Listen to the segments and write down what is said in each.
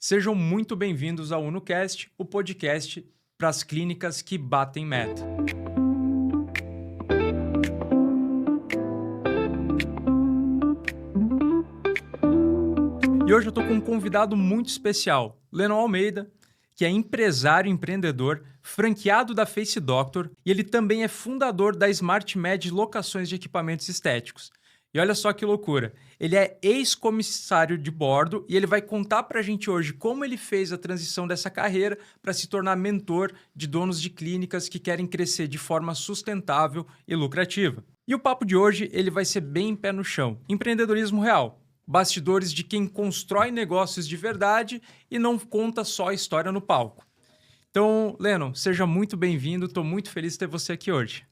Sejam muito bem-vindos ao UnoCast, o podcast para as clínicas que batem meta. E hoje eu estou com um convidado muito especial, Lennon Almeida, que é empresário e empreendedor, franqueado da Face Doctor, e ele também é fundador da SmartMed Locações de Equipamentos Estéticos. E olha só que loucura, ele é ex-comissário de bordo e ele vai contar pra gente hoje como ele fez a transição dessa carreira para se tornar mentor de donos de clínicas que querem crescer de forma sustentável e lucrativa. E o papo de hoje ele vai ser bem pé no chão, empreendedorismo real, bastidores de quem constrói negócios de verdade e não conta só a história no palco. Então, Lennon, seja muito bem-vindo, estou muito feliz de ter você aqui hoje.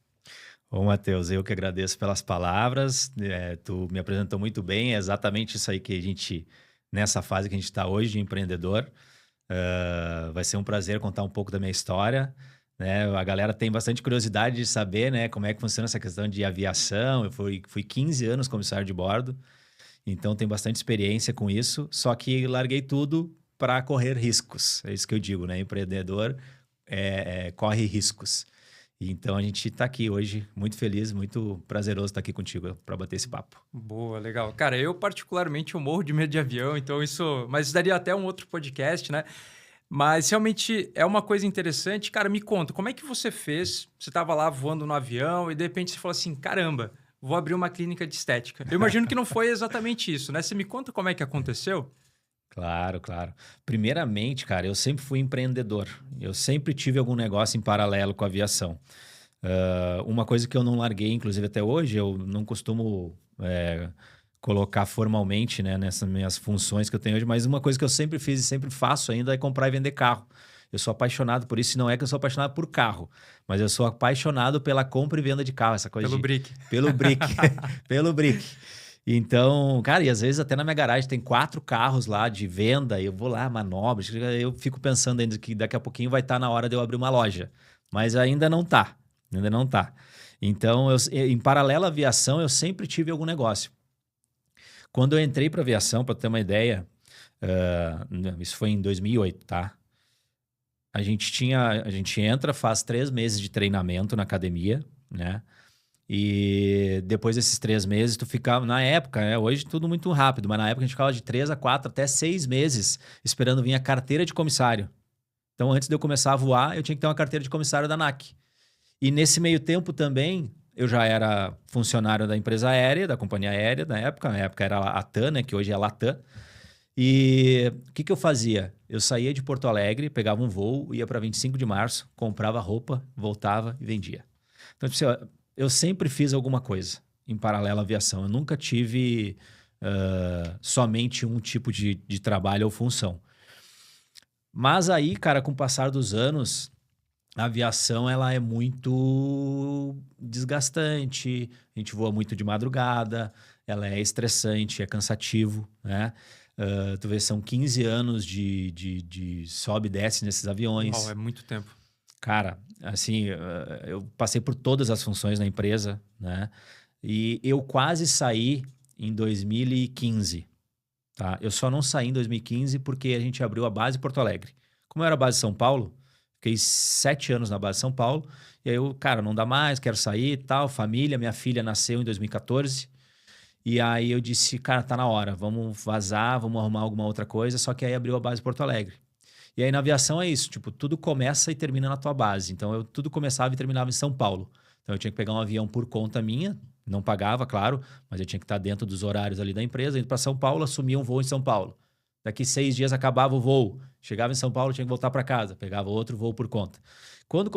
Ô, Matheus, eu que agradeço pelas palavras, tu me apresentou muito bem, é exatamente isso aí que a gente, nessa fase que a gente está hoje de empreendedor, vai ser um prazer contar um pouco da minha história, né? A galera tem bastante curiosidade de saber, né, como é que funciona essa questão de aviação. Eu fui 15 anos comissário de bordo, então tenho bastante experiência com isso, só que larguei tudo para correr riscos, é isso que eu digo, né? Empreendedor corre riscos. Então a gente está aqui hoje, muito feliz, muito prazeroso estar aqui contigo para bater esse papo. Boa, legal. Cara, eu particularmente eu morro de medo de avião, então isso... Mas isso daria até um outro podcast, né? Mas realmente é uma coisa interessante. Cara, me conta, como é que você fez? Você estava lá voando no avião e de repente você falou assim, caramba, vou abrir uma clínica de estética. Eu imagino que não foi exatamente isso, né? Você me conta como é que aconteceu? Claro, claro. Primeiramente, cara, eu sempre fui empreendedor. Eu sempre tive algum negócio em paralelo com a aviação. Uma coisa que eu não larguei, inclusive até hoje, eu não costumo colocar formalmente, né, nessas minhas funções que eu tenho hoje, mas uma coisa que eu sempre fiz e sempre faço ainda é comprar e vender carro. Eu sou apaixonado por isso, e não é que eu sou apaixonado por carro, mas eu sou apaixonado pela compra e venda de carro, essa coisa Pelo brick. pelo brick, pelo brick. Então, cara, e às vezes até na minha garagem tem 4 carros lá de venda, e eu vou lá, manobra, eu fico pensando ainda que daqui a pouquinho vai estar na hora de eu abrir uma loja, mas ainda não tá. Então, em paralelo à aviação, eu sempre tive algum negócio. Quando eu entrei para aviação, para ter uma ideia, isso foi em 2008, tá? A gente entra, faz 3 meses de treinamento na academia, né? E depois desses 3 meses, tu ficava, na época, né? Hoje tudo muito rápido, mas na época a gente ficava de 3 a 4, até 6 meses esperando vir a carteira de comissário. Então, antes de eu começar a voar, eu tinha que ter uma carteira de comissário da ANAC. E nesse meio tempo também, eu já era funcionário da empresa aérea, da companhia aérea na época era a TAM, né? Que hoje é a Latam. E o que eu fazia? Eu saía de Porto Alegre, pegava um voo, ia para 25 de março, comprava roupa, voltava e vendia. Então, tipo assim, ó, eu sempre fiz alguma coisa em paralelo à aviação. Eu nunca tive somente um tipo de trabalho ou função. Mas aí, cara, com o passar dos anos, a aviação ela é muito desgastante, a gente voa muito de madrugada, ela é estressante, é cansativo, né? Tu vê, são 15 anos de sobe e desce nesses Uau, aviões. é muito tempo. Cara, assim, eu passei por todas as funções na empresa, né? E eu quase saí em 2015, tá? Eu só não saí em 2015 porque a gente abriu a base em Porto Alegre. Como eu era a base de São Paulo, fiquei 7 anos na base de São Paulo, e aí eu, cara, não dá mais, quero sair e tal, família, minha filha nasceu em 2014, e aí eu disse, cara, tá na hora, vamos vazar, vamos arrumar alguma outra coisa, só que aí abriu a base em Porto Alegre. E aí na aviação é isso, tipo, tudo começa e termina na tua base. Então tudo começava e terminava em São Paulo. Então eu tinha que pegar um avião por conta minha, não pagava, claro, mas eu tinha que estar dentro dos horários ali da empresa, indo para São Paulo, assumia um voo em São Paulo. Daqui 6 dias acabava o voo, chegava em São Paulo, tinha que voltar para casa, pegava outro voo por conta. Quando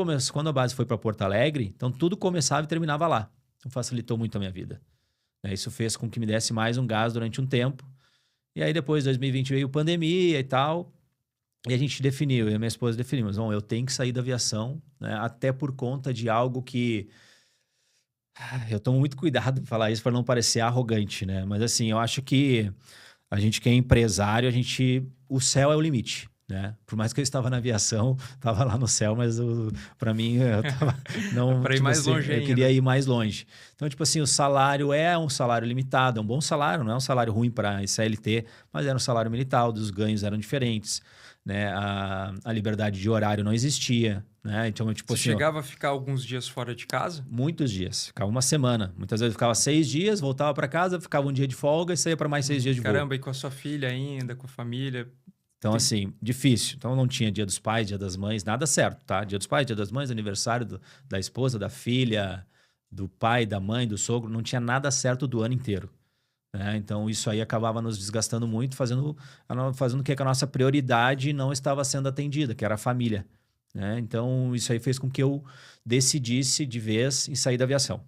a base foi para Porto Alegre, então tudo começava e terminava lá. Então facilitou muito a minha vida, né? Isso fez com que me desse mais um gás durante um tempo. E aí depois, 2020, veio pandemia e tal. E a gente definiu, eu e minha esposa definimos, bom, eu tenho que sair da aviação, né? Até por conta de algo que... Eu tomo muito cuidado em falar isso para não parecer arrogante, né? Mas assim, eu acho que a gente que é empresário, o céu é o limite, né? Por mais que eu estava na aviação, estava lá no céu, mas para mim eu tava não, Para ir tipo mais assim, longe eu ainda. queria ir mais longe. Então, tipo assim, o salário é um salário limitado, é um bom salário, não é um salário ruim para CLT, mas era um salário militar, os ganhos eram diferentes, né? A liberdade de horário não existia, né? Então, tipo Você assim, ó, chegava a ficar alguns dias fora de casa? muitos dias, ficava uma semana. Muitas vezes eu ficava 6 dias, voltava para casa, ficava um dia de folga e saía para mais 6 dias de voo. Caramba, e com a sua filha ainda, com a família. Então, Tem- assim, difícil. Então, não tinha dia dos pais, dia das mães, nada certo, tá? Dia dos pais, dia das mães, aniversário da esposa, da filha, do pai, da mãe, do sogro, não tinha nada certo do ano inteiro, né? Então, isso aí acabava nos desgastando muito, fazendo com que a nossa prioridade não estava sendo atendida, que era a família, né? Então, isso aí fez com que eu decidisse de vez em sair da aviação.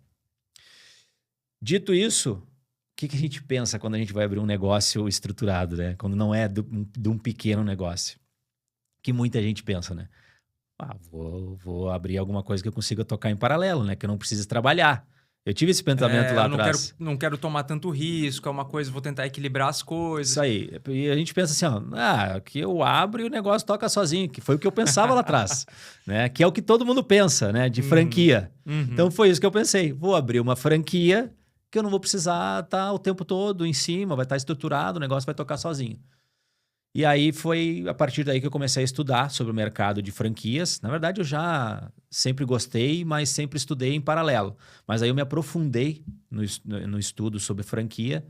Dito isso, o que a gente pensa quando a gente vai abrir um negócio estruturado, né? Quando não é de um pequeno negócio. Que muita gente pensa, né? Ah, vou abrir alguma coisa que eu consiga tocar em paralelo, né? Que eu não precise trabalhar. Eu tive esse pensamento lá eu não quero, atrás. não quero tomar tanto risco, é uma coisa, vou tentar equilibrar as coisas. Isso aí. E a gente pensa assim, ó, que eu abro e o negócio toca sozinho, que foi o que eu pensava lá atrás, né? Que é o que todo mundo pensa, né? De franquia. Então foi isso que eu pensei. Vou abrir uma franquia que eu não vou precisar estar o tempo todo em cima, vai estar estruturado, o negócio vai tocar sozinho. E aí foi a partir daí que eu comecei a estudar sobre o mercado de franquias. Na verdade, eu já sempre gostei, mas sempre estudei em paralelo. Mas aí eu me aprofundei no estudo sobre franquia.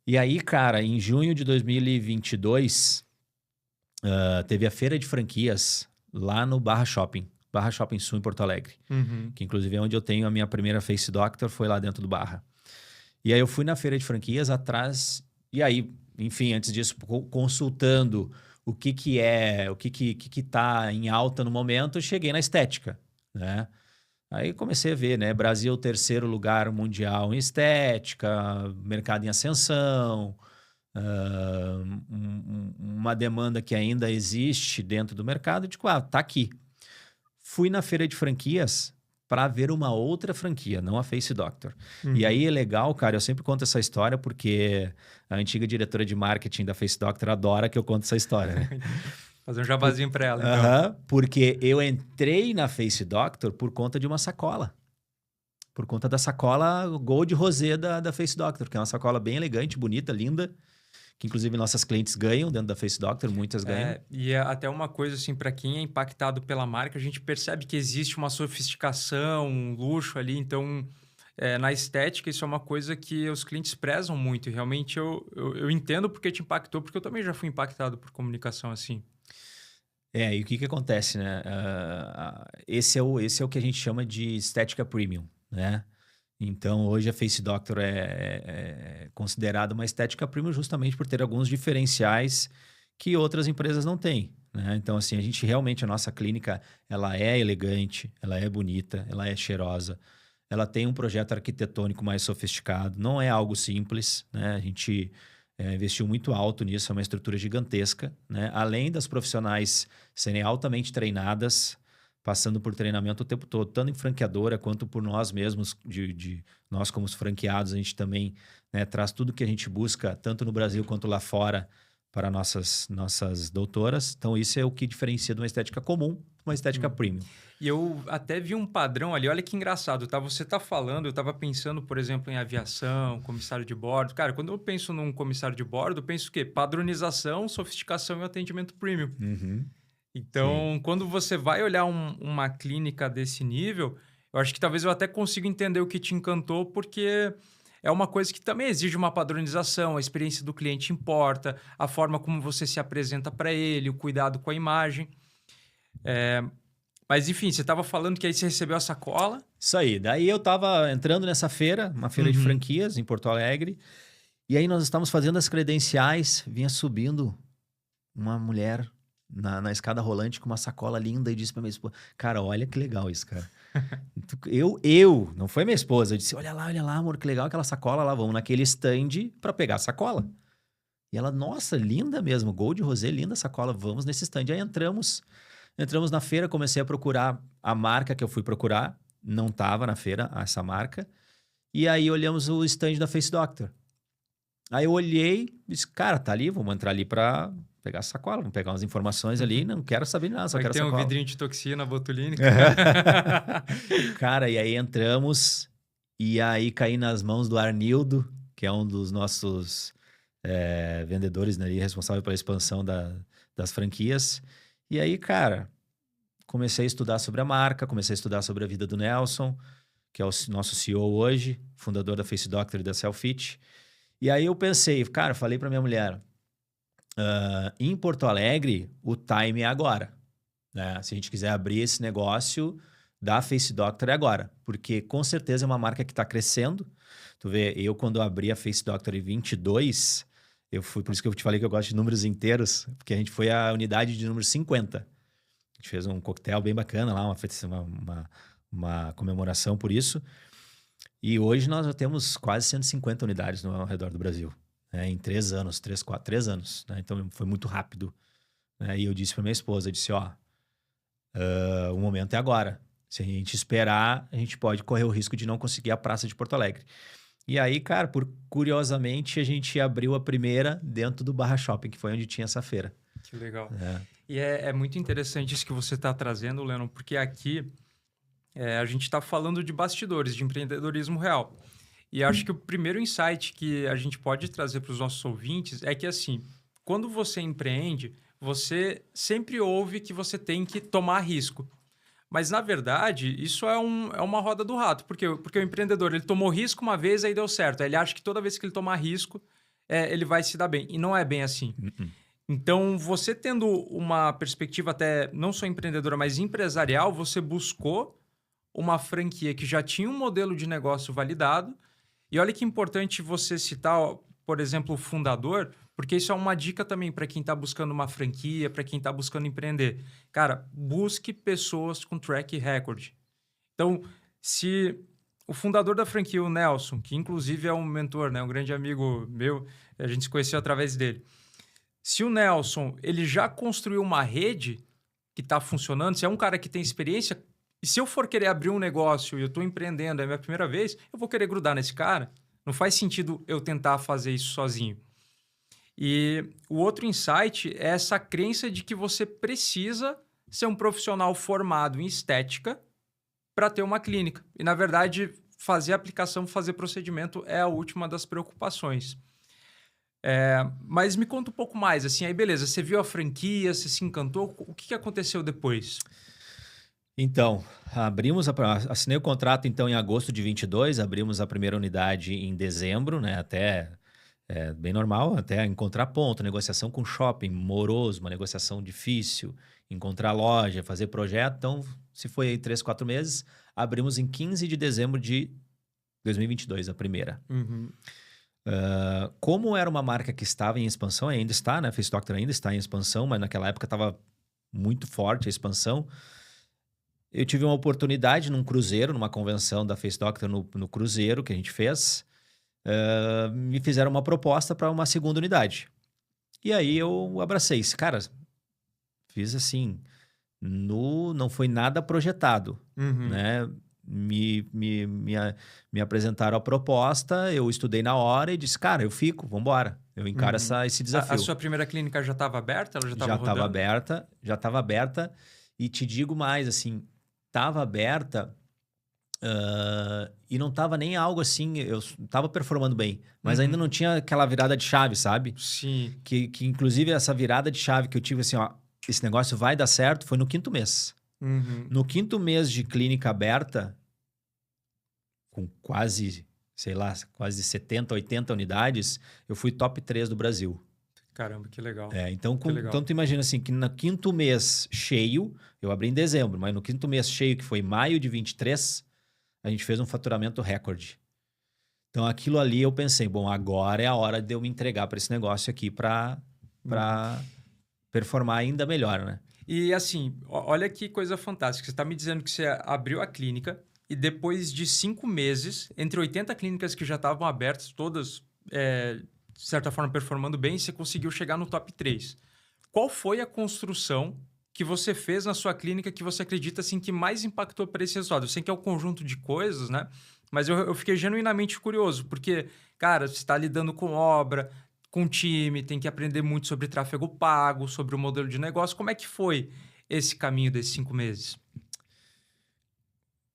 E aí, cara, em junho de 2022, teve a feira de franquias lá no Barra Shopping Sul, em Porto Alegre. Que inclusive é onde eu tenho a minha primeira Face Doctor, foi lá dentro do Barra. E aí eu fui na feira de franquias atrás, e aí, enfim, antes disso, consultando o que tá em alta no momento, eu cheguei na estética, né? Aí comecei a ver, né? Brasil, terceiro lugar mundial em estética, mercado em ascensão, uma demanda que ainda existe dentro do mercado, tipo, tá aqui. Fui na feira de franquias para ver uma outra franquia, não a Face Doctor. E aí é legal, cara, eu sempre conto essa história porque a antiga diretora de marketing da Face Doctor adora que eu conte essa história, né? Fazer um jabazinho para ela, então. Porque eu entrei na Face Doctor por conta de uma sacola. Por conta da sacola Gold Rosé da Face Doctor, que é uma sacola bem elegante, bonita, linda, que inclusive nossas clientes ganham dentro da Face Doctor, muitas ganham. E é até uma coisa assim, para quem é impactado pela marca, a gente percebe que existe uma sofisticação, um luxo ali, então na estética isso é uma coisa que os clientes prezam muito, e realmente eu entendo porque te impactou, porque eu também já fui impactado por comunicação assim. E o que acontece, né? Esse é o que a gente chama de estética premium, né? Então, hoje a Face Doctor é considerada uma estética premium justamente por ter alguns diferenciais que outras empresas não têm, né? Então, assim, a nossa clínica, ela é elegante, ela é bonita, ela é cheirosa, ela tem um projeto arquitetônico mais sofisticado, não é algo simples, né? A gente investiu muito alto nisso, é uma estrutura gigantesca, né? Além das profissionais serem altamente treinadas, passando por treinamento o tempo todo, tanto em franqueadora quanto por nós mesmos, nós como os franqueados, a gente também, né, traz tudo que a gente busca, tanto no Brasil quanto lá fora, para nossas doutoras. Então, isso é o que diferencia de uma estética comum uma estética premium. E eu até vi um padrão ali, olha que engraçado, tá? Você tá falando, eu tava pensando, por exemplo, em aviação, comissário de bordo. Cara, quando eu penso num comissário de bordo, eu penso o quê? Padronização, sofisticação e atendimento premium. Então, quando você vai olhar uma clínica desse nível, eu acho que talvez eu até consiga entender o que te encantou, porque é uma coisa que também exige uma padronização, a experiência do cliente importa, a forma como você se apresenta para ele, o cuidado com a imagem. Mas, enfim, você estava falando que aí você recebeu a sacola. Isso aí. Daí eu estava entrando nessa feira, uma feira de franquias em Porto Alegre, e aí nós estávamos fazendo as credenciais, vinha subindo uma mulher na escada rolante com uma sacola linda e disse para minha esposa, cara, olha que legal isso, cara. Não foi minha esposa, eu disse, olha lá, amor, que legal aquela sacola lá, vamos naquele stand para pegar a sacola. E ela, nossa, linda mesmo, Gold Rosé, linda sacola, vamos nesse stand. Aí entramos na feira, comecei a procurar a marca que eu fui procurar, não estava na feira essa marca, e aí olhamos o stand da Face Doctor. Aí eu olhei e disse, cara, tá ali, vamos entrar ali pra pegar a sacola, vamos pegar umas informações ali, não quero saber de nada, só Vai que quero a tem um sacola. vidrinho de toxina botulínica. Cara, e aí entramos, e aí caí nas mãos do Arnildo, que é um dos nossos vendedores, né, ali, responsável pela expansão das franquias. E aí, cara, comecei a estudar sobre a marca, comecei a estudar sobre a vida do Nelson, que é o nosso CEO hoje, fundador da Face Doctor e da Selfit. E aí eu pensei, cara, falei pra minha mulher, em Porto Alegre, o time é agora, né? Se a gente quiser abrir esse negócio da Face Doctor é agora, porque com certeza é uma marca que está crescendo. Tu vê, eu quando abri a Face Doctor em 22, eu fui, por isso que eu te falei que eu gosto de números inteiros, porque a gente foi a unidade de número 50. A gente fez um coquetel bem bacana lá, uma comemoração por isso. E hoje nós já temos quase 150 unidades ao redor do Brasil, né? Em 3 anos, 3 anos, né? Então foi muito rápido, né? E eu disse para minha esposa, eu disse, ó, o momento é agora. Se a gente esperar, a gente pode correr o risco de não conseguir a praça de Porto Alegre. E aí, cara, curiosamente, a gente abriu a primeira dentro do Barra Shopping, que foi onde tinha essa feira. Que legal. É. E é muito interessante isso que você está trazendo, Lennon, porque aqui a gente está falando de bastidores, de empreendedorismo real. E acho que o primeiro insight que a gente pode trazer para os nossos ouvintes é que, assim, quando você empreende, você sempre ouve que você tem que tomar risco. Mas, na verdade, isso é uma roda do rato. Porque o empreendedor, ele tomou risco uma vez, aí deu certo. Aí ele acha que toda vez que ele tomar risco, ele vai se dar bem. E não é bem assim. Então, você tendo uma perspectiva até não só empreendedora, mas empresarial, você buscou uma franquia que já tinha um modelo de negócio validado. E olha que importante você citar, por exemplo, o fundador, porque isso é uma dica também para quem está buscando uma franquia, para quem está buscando empreender. Cara, busque pessoas com track record. Então, se o fundador da franquia, o Nelson, que inclusive é um mentor, né, um grande amigo meu, a gente se conheceu através dele. Se o Nelson ele já construiu uma rede que está funcionando, se é um cara que tem experiência, e se eu for querer abrir um negócio e eu estou empreendendo, é a minha primeira vez, eu vou querer grudar nesse cara. Não faz sentido eu tentar fazer isso sozinho. E o outro insight é essa crença de que você precisa ser um profissional formado em estética para ter uma clínica. E, na verdade, fazer aplicação, fazer procedimento é a última das preocupações. Mas me conta um pouco mais, assim, aí beleza, você viu a franquia, você se encantou, o que aconteceu depois? Então, assinei o contrato então em agosto de 22, abrimos a primeira unidade em dezembro, né? Até bem normal, até encontrar ponto, negociação com shopping, moroso, uma negociação difícil, encontrar loja, fazer projeto. Então, se foi aí 3, 4 meses, abrimos em 15 de dezembro de 2022, a primeira. Como era uma marca que estava em expansão, ainda está, né? Face Doctor ainda está em expansão, mas naquela época estava muito forte a expansão. Eu tive uma oportunidade num cruzeiro, numa convenção da Face Doctor no cruzeiro que a gente fez. Me fizeram uma proposta para uma segunda unidade. E aí eu abracei. Cara, fiz assim, não foi nada projetado, né? Me apresentaram a proposta, eu estudei na hora e disse, cara, eu fico, vamos embora. Eu encaro esse desafio. A sua primeira clínica já estava aberta? Ela já estava rodando? Já estava aberta. E te digo mais, assim, estava aberta e não estava nem algo assim, eu estava performando bem, mas ainda não tinha aquela virada de chave, sabe? Sim. Que inclusive essa virada de chave que eu tive assim, ó, esse negócio vai dar certo, foi no 5º mês. No 5º mês de clínica aberta, com quase, sei lá, quase 70, 80 unidades, eu fui top 3 do Brasil. Caramba, que legal. Então tu imagina assim, que no 5º mês cheio, eu abri em dezembro, mas no 5º mês cheio, que foi maio de 23, a gente fez um faturamento recorde. Então aquilo ali eu pensei, bom, agora é a hora de eu me entregar para esse negócio aqui para performar ainda melhor, né? E assim, olha que coisa fantástica. Você está me dizendo que você abriu a clínica e depois de 5 meses, entre 80 clínicas que já estavam abertas, todas, de certa forma, performando bem, você conseguiu chegar no top 3. Qual foi a construção que você fez na sua clínica que você acredita assim, que mais impactou para esse resultado? Eu sei que é um conjunto de coisas, né? Mas eu fiquei genuinamente curioso, porque, cara, você está lidando com obra, com time, tem que aprender muito sobre tráfego pago, sobre o modelo de negócio. Como é que foi esse caminho desses 5 meses?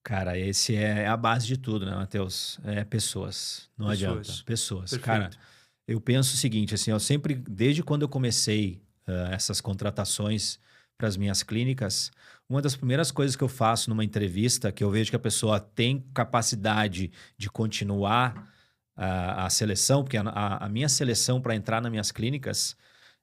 Cara, esse é a base de tudo, né, Matheus? É pessoas. Não adianta. Pessoas. Pessoas. Cara, Perfeito. eu penso o seguinte, assim, eu sempre, desde quando eu comecei essas contratações para as minhas clínicas, uma das primeiras coisas que eu faço numa entrevista, que eu vejo que a pessoa tem capacidade de continuar a seleção, porque a minha seleção para entrar nas minhas clínicas,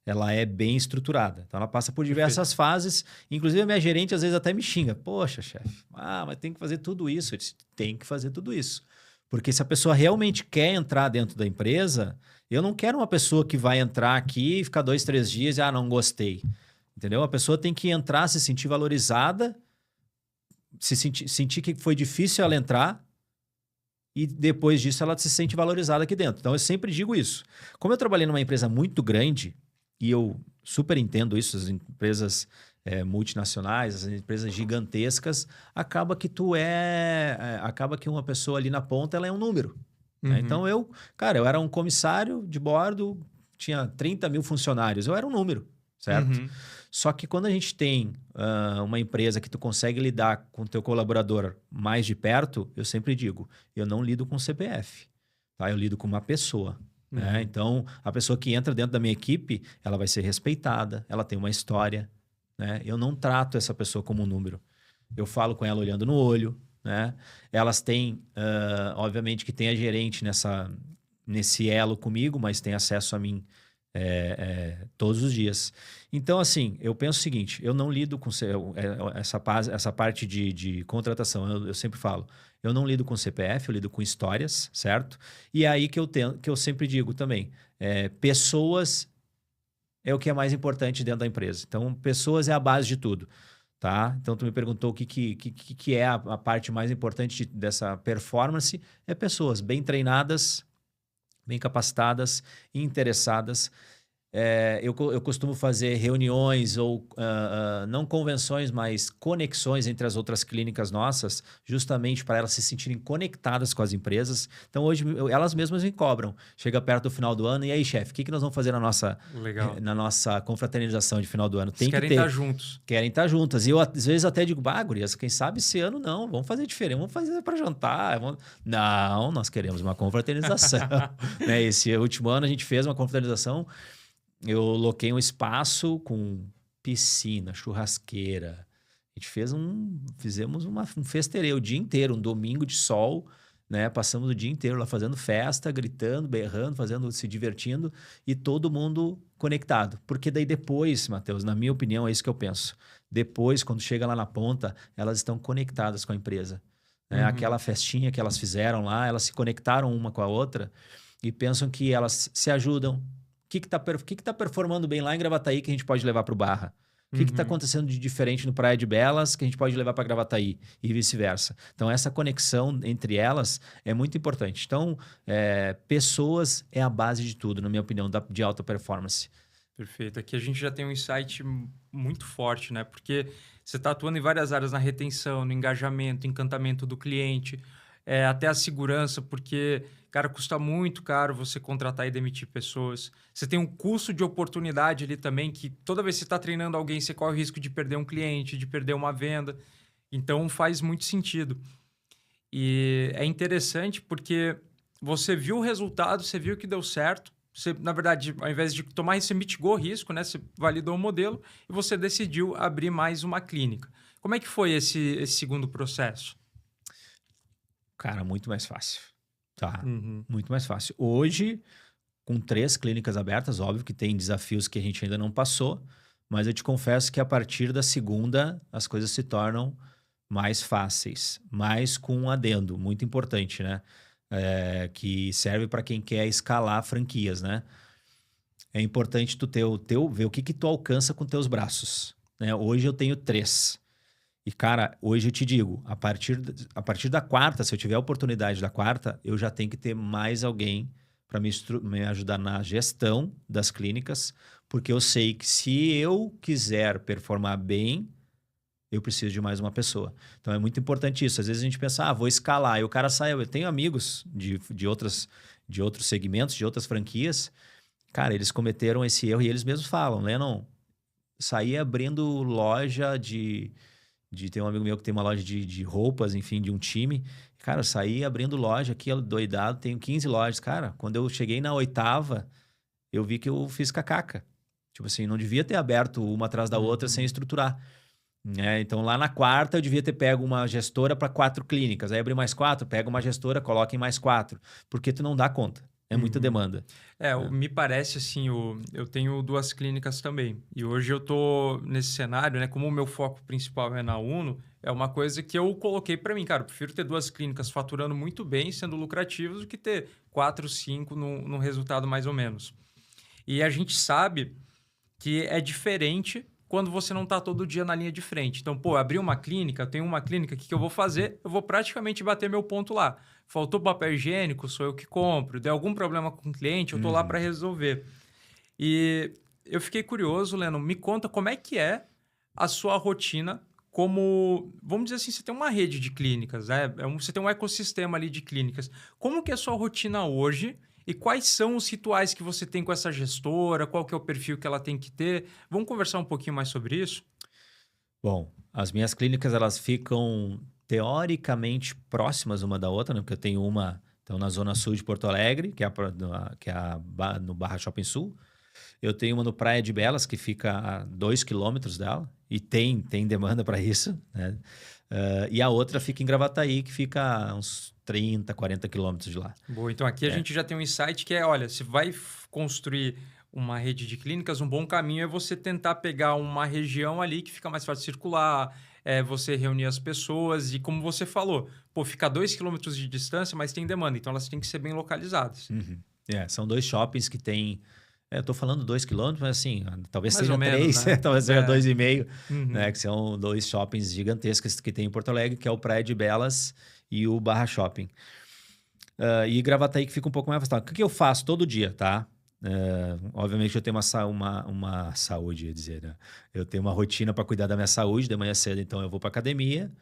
ela é bem estruturada. Então, ela passa por Perfeito. diversas fases. Inclusive, a minha gerente às vezes até me xinga. Poxa, chefe, mas tem que fazer tudo isso. Eu disse, tem que fazer tudo isso. Porque se a pessoa realmente quer entrar dentro da empresa, eu não quero uma pessoa que vai entrar aqui e ficar 2, 3 dias e, não gostei. Entendeu? A pessoa tem que entrar, se sentir valorizada, sentir que foi difícil ela entrar e depois disso ela se sente valorizada aqui dentro. Então, eu sempre digo isso. Como eu trabalhei numa empresa muito grande, e eu super entendo isso, as empresas multinacionais, as empresas gigantescas, acaba que acaba que uma pessoa ali na ponta, ela é um número. Né? Uhum. Então, cara, eu era um comissário de bordo, tinha 30 mil funcionários, eu era um número, certo? Uhum. Só que quando a gente tem uma empresa que tu consegue lidar com o teu colaborador mais de perto, eu sempre digo, eu não lido com CPF, tá? Eu lido com uma pessoa. Né? Uhum. Então, a pessoa que entra dentro da minha equipe, ela vai ser respeitada, ela tem uma história. Né? Eu não trato essa pessoa como um número. Eu falo com ela olhando no olho. Né? Elas têm, obviamente, que tem a gerente nesse elo comigo, mas tem acesso a mim todos os dias. Então, assim, eu penso o seguinte: eu não lido com essa parte de contratação. Eu sempre falo, eu não lido com CPF, eu lido com histórias, certo? E é aí que eu sempre digo também, pessoas é o que é mais importante dentro da empresa. Então, pessoas é a base de tudo. Tá? Então, tu me perguntou o que é a parte mais importante dessa performance. É pessoas bem treinadas, bem capacitadas e interessadas. Eu costumo fazer reuniões ou não convenções, mas conexões entre as outras clínicas nossas, justamente para elas se sentirem conectadas com as empresas. Então, hoje, elas mesmas me cobram. Chega perto do final do ano, e aí, chefe, o que nós vamos fazer na nossa, Legal. na nossa confraternização de final do ano? Vocês Tem que querem estar ter. juntos. Querem estar juntas. E eu, às vezes, até digo, gurias, quem sabe esse ano não, vamos fazer diferente, vamos fazer para jantar. Não, nós queremos uma confraternização. Né? Esse último ano a gente fez uma confraternização, eu loquei um espaço com piscina, churrasqueira. A gente fizemos um festerê o dia inteiro, um domingo de sol, né? Passamos o dia inteiro lá fazendo festa, gritando, berrando, se divertindo e todo mundo conectado. Porque daí depois, Matheus, na minha opinião, é isso que eu penso. Depois, quando chega lá na ponta, elas estão conectadas com a empresa. Né? Uhum. Aquela festinha que elas fizeram lá, elas se conectaram uma com a outra e pensam que elas se ajudam. O que tá performando bem lá em Gravataí que a gente pode levar para o Barra? O que está Uhum. acontecendo de diferente no Praia de Belas que a gente pode levar para Gravataí e vice-versa? Então, essa conexão entre elas é muito importante. Então, pessoas é a base de tudo, na minha opinião, de alta performance. Perfeito. Aqui a gente já tem um insight muito forte, né? Porque você está atuando em várias áreas na retenção, no engajamento, encantamento do cliente, até a segurança, porque, cara, custa muito caro você contratar e demitir pessoas. Você tem um custo de oportunidade ali também, que toda vez que você está treinando alguém, você corre o risco de perder um cliente, de perder uma venda. Então, faz muito sentido. E é interessante porque você viu o resultado, você viu que deu certo. Você, na verdade, ao invés de tomar, você mitigou o risco, né? Você validou o modelo e você decidiu abrir mais uma clínica. Como é que foi esse segundo processo? Cara, muito mais fácil. Tá? Uhum. Muito mais fácil. Hoje, com 3 clínicas abertas, óbvio que tem desafios que a gente ainda não passou, mas eu te confesso que a partir da segunda as coisas se tornam mais fáceis, mas com um adendo muito importante, né? Que serve para quem quer escalar franquias, né? É importante tu ter ver o que tu alcança com teus braços, né? Hoje eu tenho 3. E, cara, hoje eu te digo, a partir da quarta, se eu tiver a oportunidade da quarta, eu já tenho que ter mais alguém para me ajudar na gestão das clínicas, porque eu sei que se eu quiser performar bem, eu preciso de mais uma pessoa. Então é muito importante isso. Às vezes a gente pensa, vou escalar, e o cara sai. Eu tenho amigos de outros segmentos, de outras franquias. Cara, eles cometeram esse erro e eles mesmos falam, Lennon, saí abrindo loja tem um amigo meu que tem uma loja de roupas, enfim, de um time. Cara, eu saí abrindo loja aqui, doidado, tenho 15 lojas. Cara, quando eu cheguei na 8ª, eu vi que eu fiz cacaca. Tipo assim, não devia ter aberto uma atrás da outra sem estruturar. Então, lá na 4ª, eu devia ter pego uma gestora para 4 clínicas. Aí abri mais 4, pega uma gestora, coloca em mais 4. Porque tu não dá conta. É muita demanda. Me parece assim, eu tenho 2 clínicas também. E hoje eu tô nesse cenário, né? Como o meu foco principal é na Uno, é uma coisa que eu coloquei para mim, cara. Eu prefiro ter 2 clínicas faturando muito bem, sendo lucrativos, do que ter 4, 5 num resultado mais ou menos. E a gente sabe que é diferente quando você não está todo dia na linha de frente. Então, abri uma clínica, eu tenho uma clínica, o que eu vou fazer? Eu vou praticamente bater meu ponto lá. Faltou papel higiênico, sou eu que compro. Deu algum problema com o cliente, eu estou lá para resolver. E eu fiquei curioso, Leno, me conta como é que é a sua rotina como, vamos dizer assim, você tem uma rede de clínicas, né? Você tem um ecossistema ali de clínicas. Como que é a sua rotina hoje? E quais são os rituais que você tem com essa gestora? Qual que é o perfil que ela tem que ter? Vamos conversar um pouquinho mais sobre isso? Bom, as minhas clínicas, elas ficam teoricamente próximas uma da outra, né? Porque eu tenho uma na Zona Sul de Porto Alegre, que é no Barra Shopping Sul. Eu tenho uma no Praia de Belas, que fica a 2 quilômetros dela, e tem demanda para isso, né? E a outra fica em Gravataí, que fica a uns 30, 40 quilômetros de lá. Boa, então aqui a gente já tem um insight que é, olha, se vai construir uma rede de clínicas, um bom caminho é você tentar pegar uma região ali que fica mais fácil de circular, você reunir as pessoas e, como você falou, fica a 2 quilômetros de distância, mas tem demanda, então elas têm que ser bem localizadas. Uhum. São 2 shoppings que tem... eu tô falando 2 quilômetros, mas assim, talvez Mais seja 3, né? talvez seja 2,5, Uhum. né? Que são 2 shoppings gigantescos que tem em Porto Alegre, que é o Praia de Belas e o Barra Shopping. E Gravataí, que fica um pouco mais afastado. O que eu faço todo dia, tá? Obviamente eu tenho uma saúde, ia dizer, né? Eu tenho uma rotina para cuidar da minha saúde de manhã cedo, então eu vou para academia,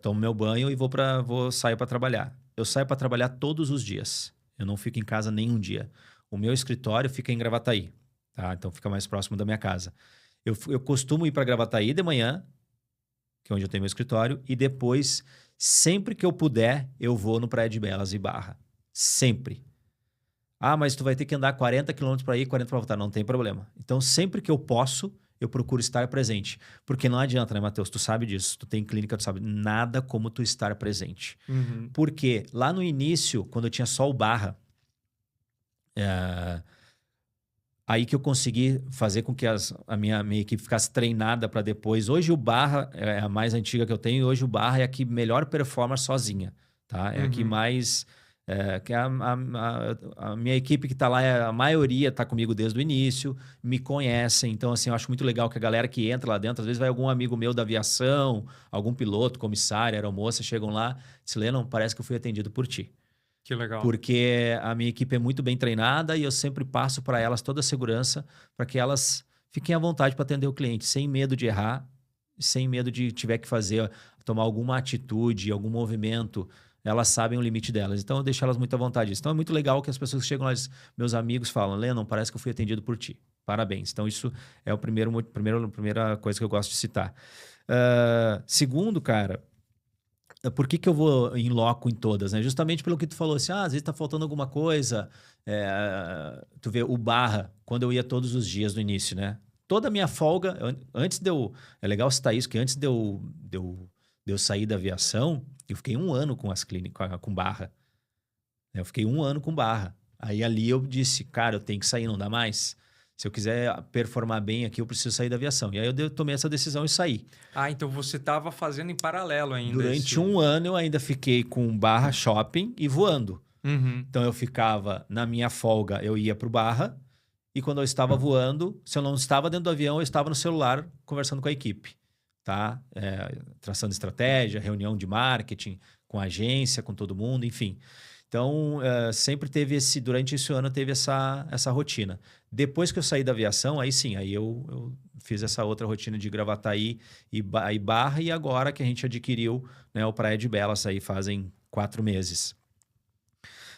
tomo meu banho e saio para trabalhar. Eu saio para trabalhar todos os dias. Eu não fico em casa nenhum dia. O meu escritório fica em Gravataí, tá? Então fica mais próximo da minha casa. Eu costumo ir para Gravataí de manhã, que é onde eu tenho meu escritório, e depois, sempre que eu puder, eu vou no Praia de Belas e Barra. Sempre. Mas tu vai ter que andar 40 quilômetros para ir, 40 para voltar. Não tem problema. Então, sempre que eu posso, eu procuro estar presente. Porque não adianta, né, Matheus? Tu sabe disso. Tu tem clínica, tu sabe. Nada como tu estar presente. Uhum. Porque lá no início, quando eu tinha só o Barra, aí que eu consegui fazer com que a minha equipe ficasse treinada para depois. Hoje o Barra é a mais antiga que eu tenho, e hoje o Barra é a que melhor performa sozinha, tá? É a que mais... que a minha equipe que está lá, a maioria está comigo desde o início, me conhecem. Então, assim, eu acho muito legal que a galera que entra lá dentro, às vezes vai algum amigo meu da aviação, algum piloto, comissário, aeromoça, chegam lá, se Lennon, parece que eu fui atendido por ti. Que legal. Porque a minha equipe é muito bem treinada e eu sempre passo para elas toda a segurança para que elas fiquem à vontade para atender o cliente, sem medo de errar, sem medo de tiver que tomar alguma atitude, algum movimento. Elas sabem o limite delas. Então, eu deixo elas muito à vontade disso. Então, é muito legal que as pessoas que chegam lá, meus amigos falam, Lennon, parece que eu fui atendido por ti. Parabéns. Então, isso é a primeira coisa que eu gosto de citar. Segundo, cara, por que eu vou em loco em todas, né? Justamente pelo que tu falou, assim, às vezes tá faltando alguma coisa. Tu vê o Barra, quando eu ia todos os dias no início, né? Toda a minha folga, antes de eu... É legal citar isso, que antes de eu sair da aviação, eu fiquei 1 ano com as clínicas, com Barra. Eu fiquei 1 ano com Barra. Aí ali eu disse, cara, eu tenho que sair, não dá mais. Se eu quiser performar bem aqui, eu preciso sair da aviação. E aí eu tomei essa decisão e saí. Então você estava fazendo em paralelo ainda. Durante 1 ano eu ainda fiquei com Barra Shopping e voando. Uhum. Então eu ficava, na minha folga, eu ia pro Barra. E quando eu estava voando, se eu não estava dentro do avião, eu estava no celular conversando com a equipe. Tá? Traçando estratégia, reunião de marketing, com a agência, com todo mundo, enfim. Então, sempre teve durante esse ano teve essa rotina. Depois que eu saí da aviação, aí sim, aí eu fiz essa outra rotina de Gravataí e Barra, e agora que a gente adquiriu, né, o Praia de Belas, aí fazem 4 meses.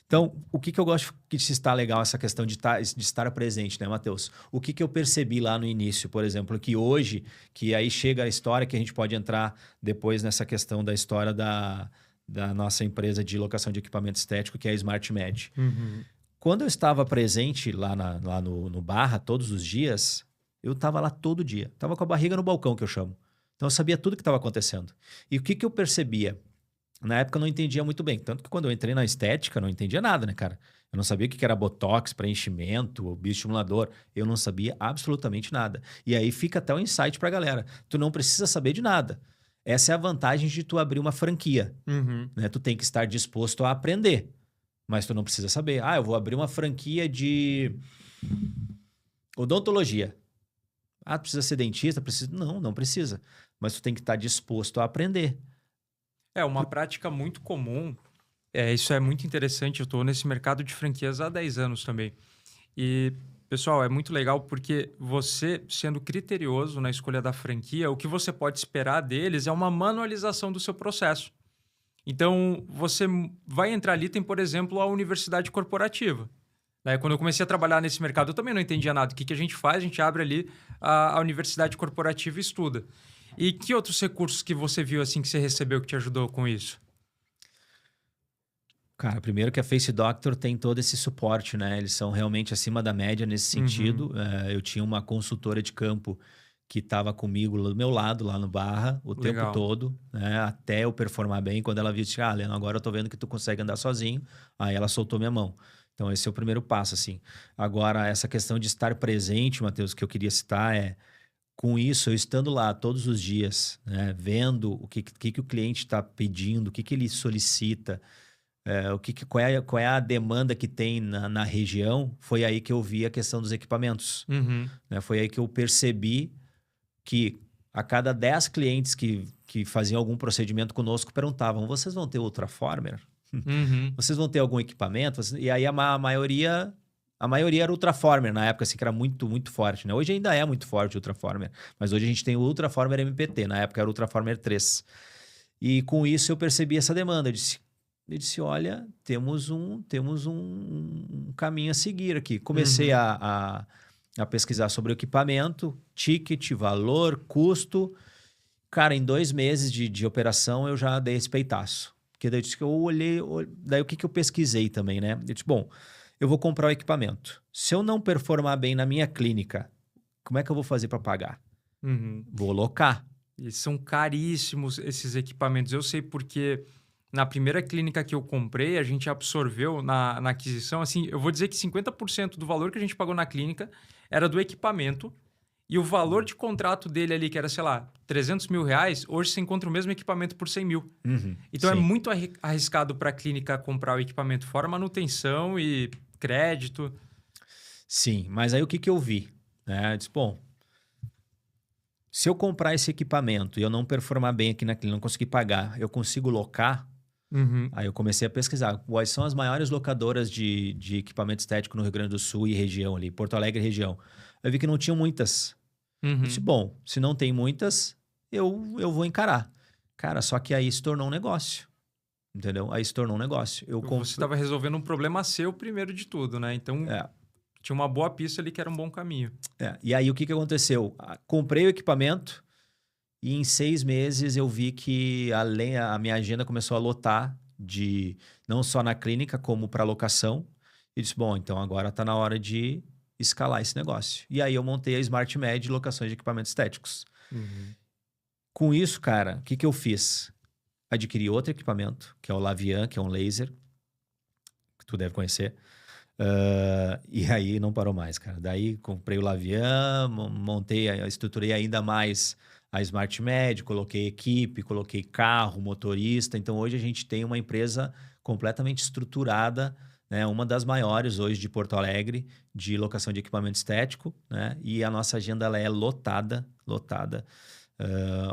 Então, o que eu gosto que se está legal essa questão de estar presente, né, Matheus? O que eu percebi lá no início, por exemplo, que hoje, que aí chega a história que a gente pode entrar depois nessa questão da história da nossa empresa de locação de equipamento estético, que é a Smart Med. Uhum. Quando eu estava presente lá no Barra todos os dias, eu estava lá todo dia. Estava com a barriga no balcão, que eu chamo. Então, eu sabia tudo que estava acontecendo. E o que eu percebia? Na época eu não entendia muito bem. Tanto que quando eu entrei na estética, eu não entendia nada, né, cara? Eu não sabia o que era botox, preenchimento, bioestimulador. Eu não sabia absolutamente nada. E aí fica até o insight pra galera. Tu não precisa saber de nada. Essa é a vantagem de tu abrir uma franquia. Uhum. Né? Tu tem que estar disposto a aprender. Mas tu não precisa saber. Eu vou abrir uma franquia de odontologia. Precisa ser dentista? Precisa? Não, não precisa. Mas tu tem que estar disposto a aprender. É uma prática muito comum. Isso é muito interessante. Eu estou nesse mercado de franquias há 10 anos também. E, pessoal, é muito legal porque você, sendo criterioso na escolha da franquia, o que você pode esperar deles é uma manualização do seu processo. Então, você vai entrar ali, tem, por exemplo, a universidade corporativa. Quando eu comecei a trabalhar nesse mercado, eu também não entendia nada. O que a gente faz? A gente abre ali a universidade corporativa e estuda. E que outros recursos que você viu assim que você recebeu que te ajudou com isso? Cara, primeiro que a Face Doctor tem todo esse suporte, né? Eles são realmente acima da média nesse sentido. Eu tinha uma consultora de campo que estava comigo do meu lado, lá no Barra, o tempo todo, né? Até eu performar bem. Quando ela viu, disse, Leandro, agora eu tô vendo que tu consegue andar sozinho. Aí ela soltou minha mão. Então, esse é o primeiro passo, assim. Agora, essa questão de estar presente, Matheus, que eu queria citar com isso, eu estando lá todos os dias, né, vendo o que o cliente está pedindo, o que ele solicita, qual é a demanda que tem na região, foi aí que eu vi a questão dos equipamentos. Uhum. Né? Foi aí que eu percebi que a cada 10 clientes que faziam algum procedimento conosco perguntavam, vocês vão ter Ultraformer? Uhum. Vocês vão ter algum equipamento? E aí a maioria era Ultraformer na época, assim, que era muito, muito forte, né? Hoje ainda é muito forte o Ultraformer, mas hoje a gente tem o Ultraformer MPT, na época era o Ultraformer 3. E com isso eu percebi essa demanda. Eu disse olha, temos um caminho a seguir aqui. Comecei a pesquisar sobre o equipamento, ticket, valor, custo. Cara, em 2 meses de operação eu já dei esse peitaço. Porque daí eu disse que eu olhei, daí o que eu pesquisei também, né? Eu disse, bom, eu vou comprar o equipamento. Se eu não performar bem na minha clínica, como é que eu vou fazer para pagar? Uhum. Vou locar. E são caríssimos esses equipamentos. Eu sei porque na primeira clínica que eu comprei, a gente absorveu na aquisição, assim, eu vou dizer que 50% do valor que a gente pagou na clínica era do equipamento e o valor de contrato dele ali, que era, sei lá, 300 mil reais, hoje você encontra o mesmo equipamento por 100 mil. Então, sim. é muito arriscado para a clínica comprar o equipamento fora manutenção e crédito. Sim, mas aí o que eu vi? Eu disse, bom, se eu comprar esse equipamento e eu não performar bem aqui na clínica, não conseguir pagar, eu consigo locar? Aí eu comecei a pesquisar quais são as maiores locadoras de equipamento estético no Rio Grande do Sul e região ali, Porto Alegre e região. Eu vi que não tinham muitas. Eu disse, bom, se não tem muitas, eu vou encarar. Cara, só que aí se tornou um negócio. Entendeu? Aí se tornou um negócio. Você estava resolvendo um problema seu primeiro de tudo, né? Então, tinha uma boa pista ali que era um bom caminho. E aí o que aconteceu? Comprei o equipamento e em 6 meses eu vi que a minha agenda começou a lotar não só na clínica, como para locação. E disse, bom, então agora está na hora de escalar esse negócio. E aí eu montei a Smart Med locações de equipamentos estéticos. Com isso, cara, o que eu fiz? Adquiri outro equipamento, que é o Lavian, que é um laser, que tu deve conhecer. E aí não parou mais, cara. Daí comprei o Lavian, estruturei ainda mais a Smart Med, coloquei equipe, coloquei carro, motorista. Então hoje a gente tem uma empresa completamente estruturada, né? Uma das maiores hoje de Porto Alegre de locação de equipamento estético, né? E a nossa agenda ela é lotada.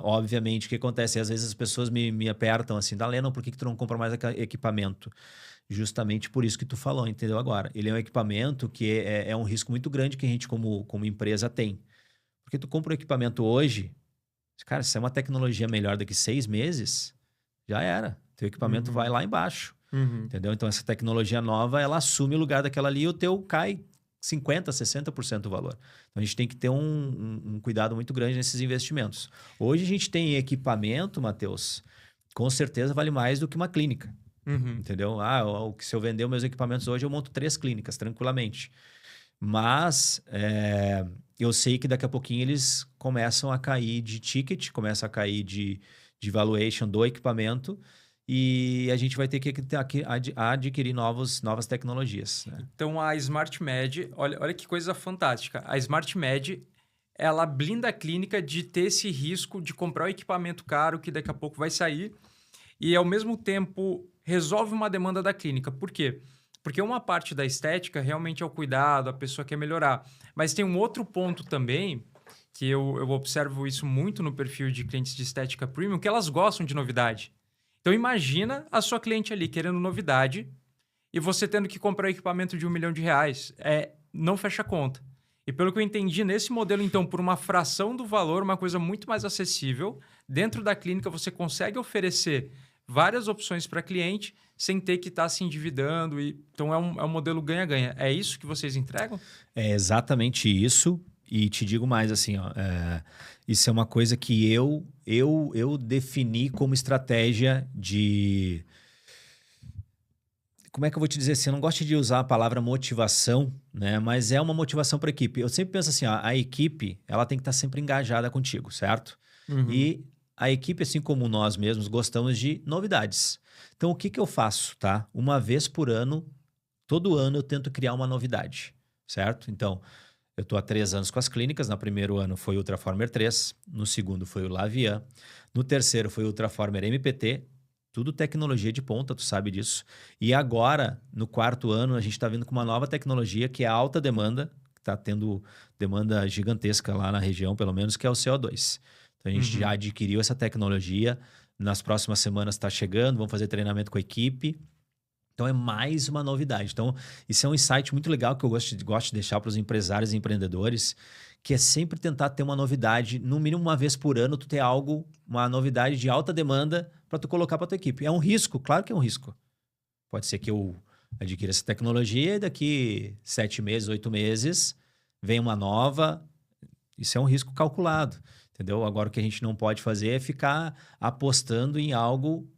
Obviamente, o que acontece? Às vezes as pessoas me apertam assim, Lennon, por que tu não compra mais equipamento? justamente por isso que tu falou, entendeu agora? Ele é um equipamento que é um risco muito grande que a gente como empresa tem. Porque tu compra um equipamento hoje, cara, se é uma tecnologia melhor daqui 6 meses, já era. Teu equipamento vai lá embaixo, entendeu? Então, essa tecnologia nova, ela assume o lugar daquela ali e o teu cai 50%, 60% o valor. Então, a gente tem que ter um cuidado muito grande nesses investimentos. Hoje, a gente tem equipamento, Matheus, com certeza vale mais do que uma clínica, entendeu? Se eu vender os meus equipamentos hoje, eu monto 3 clínicas, tranquilamente. Mas eu sei que daqui a pouquinho eles começam a cair de ticket, começam a cair de valuation do equipamento e a gente vai ter que adquirir novas tecnologias. Né? Então, a SmartMed, olha que coisa fantástica. A SmartMed, ela blinda a clínica de ter esse risco de comprar um equipamento caro que daqui a pouco vai sair e, ao mesmo tempo, resolve uma demanda da clínica. Por quê? Porque uma parte da estética realmente é o cuidado, a pessoa quer melhorar. Mas tem um outro ponto também, que eu observo isso muito no perfil de clientes de estética premium, que elas gostam de novidade. Então imagina a sua cliente ali querendo novidade e você tendo que comprar um equipamento de R$1 milhão. Não fecha a conta. E pelo que eu entendi, nesse modelo, então, por uma fração do valor, uma coisa muito mais acessível, dentro da clínica você consegue oferecer várias opções para cliente sem ter que estar se endividando. Então, é um modelo ganha-ganha. É isso que vocês entregam? É exatamente isso. E te digo mais assim, ó, isso é uma coisa que eu defini como estratégia de... Como é que eu vou te dizer assim? Eu não gosto de usar a palavra motivação, né? Mas é uma motivação para a equipe. Eu sempre penso assim, ó, a equipe ela tem que estar sempre engajada contigo, certo? E a equipe, assim como nós mesmos, gostamos de novidades. Então, o que eu faço, tá? Uma vez por ano, todo ano eu tento criar uma novidade, certo? Então, eu estou há 3 anos com as clínicas. No primeiro ano foi o Ultraformer 3, no segundo foi o Lavian, no terceiro foi o Ultraformer MPT, tudo tecnologia de ponta, tu sabe disso. E agora, no 4º ano, a gente está vindo com uma nova tecnologia que é alta demanda, está tendo demanda gigantesca lá na região, pelo menos, que é o CO2. Então, a gente já adquiriu essa tecnologia. Nas próximas semanas está chegando, vamos fazer treinamento com a equipe. Então, é mais uma novidade. Então, isso é um insight muito legal que eu gosto de deixar para os empresários e empreendedores, que é sempre tentar ter uma novidade, no mínimo uma vez por ano, tu ter algo, uma novidade de alta demanda para tu colocar para tua equipe. É um risco, claro que é um risco. Pode ser que eu adquira essa tecnologia e daqui 7 meses, 8 meses, vem uma nova. Isso é um risco calculado, entendeu? Agora, o que a gente não pode fazer é ficar apostando em algo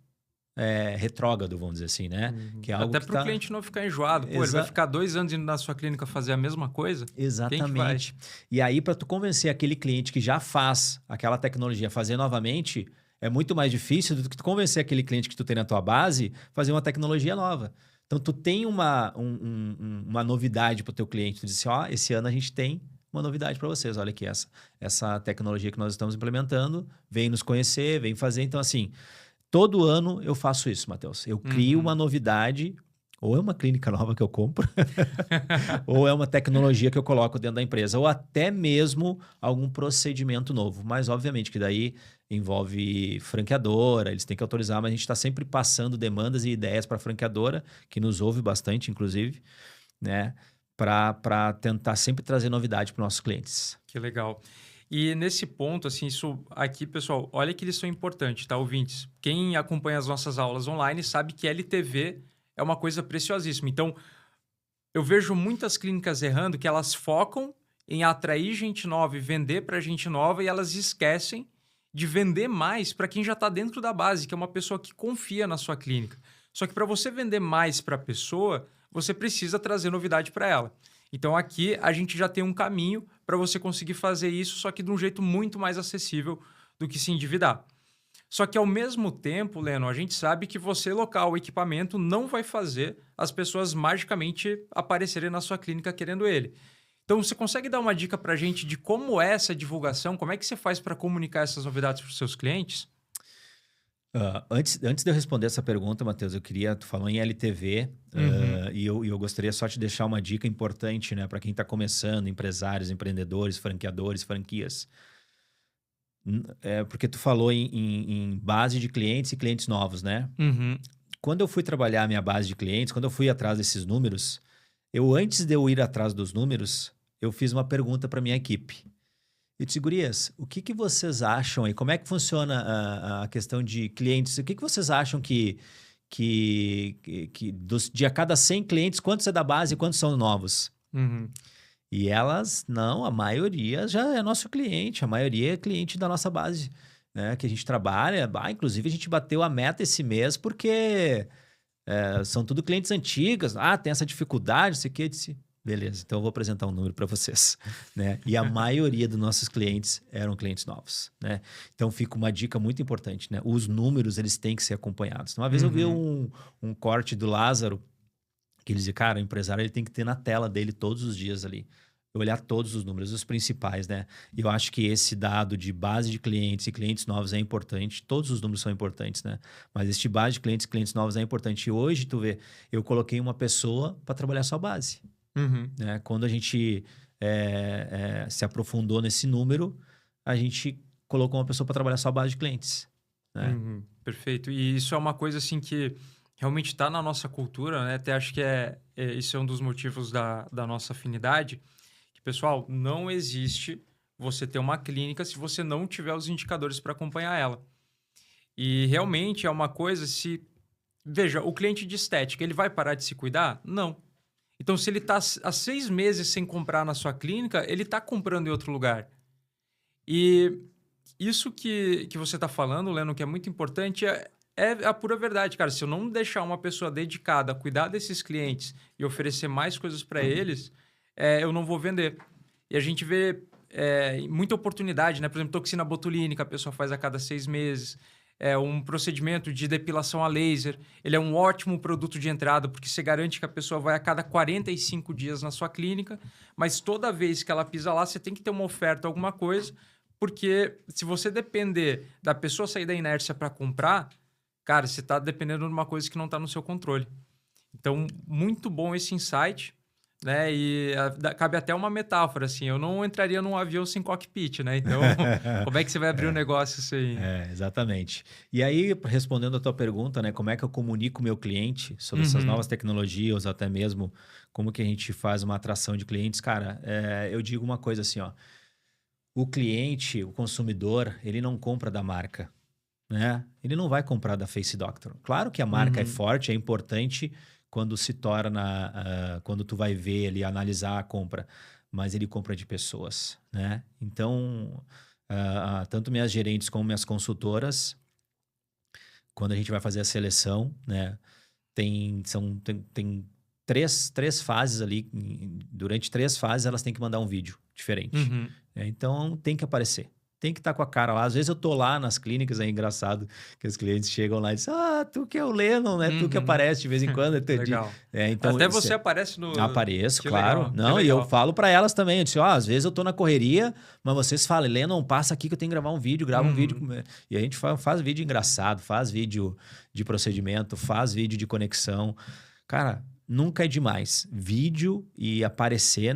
retrógrado, vamos dizer assim, né? Que é algo até para o cliente não ficar enjoado. Pô, ele vai ficar 2 anos indo na sua clínica fazer a mesma coisa? Exatamente. E aí, para tu convencer aquele cliente que já faz aquela tecnologia a fazer novamente, é muito mais difícil do que tu convencer aquele cliente que tu tem na tua base fazer uma tecnologia nova. Então, tu tem uma novidade para o teu cliente. Tu diz assim, esse ano a gente tem uma novidade para vocês. Olha aqui, essa tecnologia que nós estamos implementando, vem nos conhecer, vem fazer. Então, assim... Todo ano eu faço isso, Matheus. Eu crio uma novidade, ou é uma clínica nova que eu compro, ou é uma tecnologia que eu coloco dentro da empresa, ou até mesmo algum procedimento novo. Mas, obviamente, que daí envolve franqueadora, eles têm que autorizar, mas a gente está sempre passando demandas e ideias para a franqueadora, que nos ouve bastante, inclusive, né? Para tentar sempre trazer novidade para os nossos clientes. Que legal. E nesse ponto, assim, isso aqui, pessoal, olha que lição importante, tá, ouvintes? Quem acompanha as nossas aulas online sabe que LTV é uma coisa preciosíssima. Então, eu vejo muitas clínicas errando que elas focam em atrair gente nova e vender para gente nova e elas esquecem de vender mais para quem já está dentro da base, que é uma pessoa que confia na sua clínica. Só que para você vender mais para a pessoa, você precisa trazer novidade para ela. Então, aqui a gente já tem um caminho para você conseguir fazer isso, só que de um jeito muito mais acessível do que se endividar. Só que, ao mesmo tempo, Leno, a gente sabe que você local o equipamento não vai fazer as pessoas magicamente aparecerem na sua clínica querendo ele. Então, você consegue dar uma dica para a gente de como é essa divulgação? Como é que você faz para comunicar essas novidades para os seus clientes? Antes de eu responder essa pergunta, Matheus, tu falou em LTV, e eu gostaria só de deixar uma dica importante, né, para quem está começando, empresários, empreendedores, franqueadores, franquias. Porque tu falou em base de clientes e clientes novos, né? quando eu fui trabalhar a minha base de clientes, quando eu fui atrás desses números, antes de eu ir atrás dos números, eu fiz uma pergunta para minha equipe. Eu disse, gurias, o que vocês acham aí? Como é que funciona a questão de clientes? O que vocês acham que de a cada 100 clientes, quantos é da base e quantos são novos? Uhum. E elas, não, a maioria já é nosso cliente, a maioria é cliente da nossa base, né? Que a gente trabalha. Inclusive, a gente bateu a meta esse mês porque são tudo clientes antigos. Tem essa dificuldade, não sei o que. Eu disse, beleza, então eu vou apresentar um número para vocês, né? E a maioria dos nossos clientes eram clientes novos, né? Então fica uma dica muito importante, né? Os números, eles têm que ser acompanhados. Uma vez eu vi um corte do Lázaro que ele dizia, cara, o empresário ele tem que ter na tela dele todos os dias ali, olhar todos os números, os principais, né? E eu acho que esse dado de base de clientes e clientes novos é importante. Todos os números são importantes, né? Mas este base de clientes e clientes novos é importante. E hoje, tu vê, eu coloquei uma pessoa para trabalhar só a base. Né? Quando a gente se aprofundou nesse número, a gente colocou uma pessoa para trabalhar só a base de clientes. Né? Perfeito. E isso é uma coisa assim que realmente está na nossa cultura, né? Até acho que isso é um dos motivos da nossa afinidade. Que, pessoal, não existe você ter uma clínica se você não tiver os indicadores para acompanhar ela. E realmente é uma coisa Veja, o cliente de estética, ele vai parar de se cuidar? Não. Então, se ele está há 6 meses sem comprar na sua clínica, ele está comprando em outro lugar. E isso que você está falando, Leno, que é muito importante, é a pura verdade, cara. Se eu não deixar uma pessoa dedicada a cuidar desses clientes e oferecer mais coisas para eles, eu não vou vender. E a gente vê muita oportunidade, né? Por exemplo, toxina botulínica, a pessoa faz a cada 6 meses. Um procedimento de depilação a laser. Ele é um ótimo produto de entrada, porque você garante que a pessoa vai a cada 45 dias na sua clínica, mas toda vez que ela pisa lá, você tem que ter uma oferta, alguma coisa, porque se você depender da pessoa sair da inércia para comprar, cara, você está dependendo de uma coisa que não está no seu controle. Então, muito bom esse insight, né? E cabe até uma metáfora, assim, eu não entraria num avião sem cockpit, né? Então, como é que você vai abrir um negócio isso aí? Exatamente. E aí, respondendo a tua pergunta, né? Como é que eu comunico o meu cliente sobre essas novas tecnologias, ou até mesmo como que a gente faz uma atração de clientes? Cara, eu digo uma coisa assim, ó. O cliente, o consumidor, ele não compra da marca, né? Ele não vai comprar da Face Doctor. Claro que a marca é forte, é importante quando se torna, quando tu vai ver ali, analisar a compra, mas ele compra de pessoas, né? Então, tanto minhas gerentes como minhas consultoras, quando a gente vai fazer a seleção, né? Tem três fases ali, durante 3 fases elas têm que mandar um vídeo diferente. Então, tem que aparecer. Tem que estar com a cara lá. Às vezes eu tô lá nas clínicas, é engraçado que os clientes chegam lá e dizem, tu que é o Lennon, né? Tu que aparece de vez em quando. Legal. Então, até você aparece no... Apareço, que claro. Legal, não, e eu falo para elas também. Eu disse, às vezes eu tô na correria, mas vocês falam, Lennon, passa aqui que eu tenho que gravar um vídeo, grava um vídeo. E a gente faz vídeo engraçado, faz vídeo de procedimento, faz vídeo de conexão. Cara, nunca é demais. Vídeo e aparecer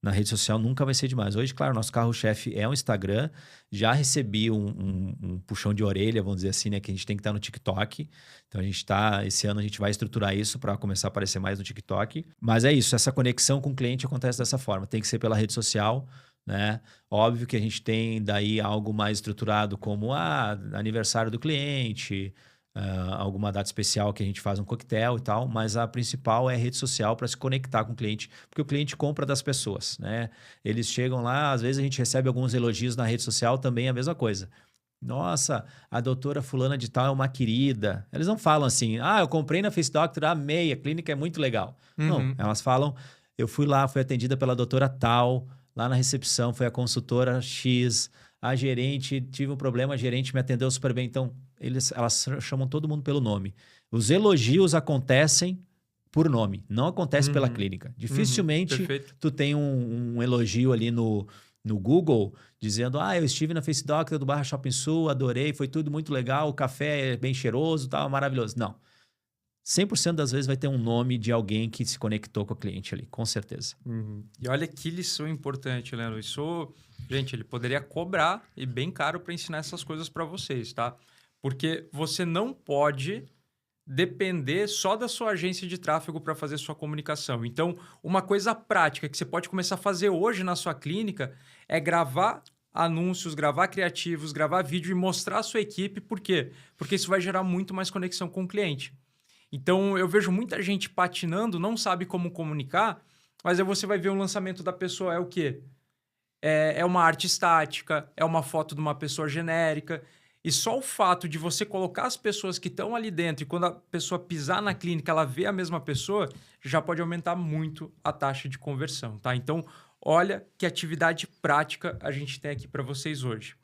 na rede social nunca vai ser demais. Hoje, claro, nosso carro-chefe é o Instagram. Já recebi um puxão de orelha, vamos dizer assim, né? Que a gente tem que estar no TikTok. Então, esse ano a gente vai estruturar isso para começar a aparecer mais no TikTok. Mas é isso, essa conexão com o cliente acontece dessa forma. Tem que ser pela rede social, né? Óbvio que a gente tem daí algo mais estruturado como aniversário do cliente, alguma data especial que a gente faz um coquetel e tal, mas a principal é a rede social para se conectar com o cliente, porque o cliente compra das pessoas, né? Eles chegam lá, às vezes a gente recebe alguns elogios na rede social, também é a mesma coisa. Nossa, a doutora fulana de tal é uma querida. Eles não falam assim, eu comprei na Face Doctor, amei, a clínica é muito legal. Não, elas falam, eu fui lá, fui atendida pela doutora tal, lá na recepção foi a consultora X, a gerente, tive um problema, a gerente me atendeu super bem. Então, elas chamam todo mundo pelo nome. Os elogios acontecem por nome, não acontece pela clínica. Dificilmente tu tem um elogio ali no Google dizendo, eu estive na Face Doctor do Barra Shopping Sul, adorei, foi tudo muito legal, o café é bem cheiroso, tal, maravilhoso. Não. 100% das vezes vai ter um nome de alguém que se conectou com o cliente ali, com certeza. E olha que lição importante, Leandro. Isso, gente, ele poderia cobrar e bem caro para ensinar essas coisas para vocês, tá? Porque você não pode depender só da sua agência de tráfego para fazer sua comunicação. Então, uma coisa prática que você pode começar a fazer hoje na sua clínica é gravar anúncios, gravar criativos, gravar vídeo e mostrar a sua equipe. Por quê? Porque isso vai gerar muito mais conexão com o cliente. Então, eu vejo muita gente patinando, não sabe como comunicar, mas aí você vai ver o lançamento da pessoa é o quê? É uma arte estática, é uma foto de uma pessoa genérica. E só o fato de você colocar as pessoas que estão ali dentro e quando a pessoa pisar na clínica, ela vê a mesma pessoa, já pode aumentar muito a taxa de conversão, tá? Então, olha que atividade prática a gente tem aqui para vocês hoje.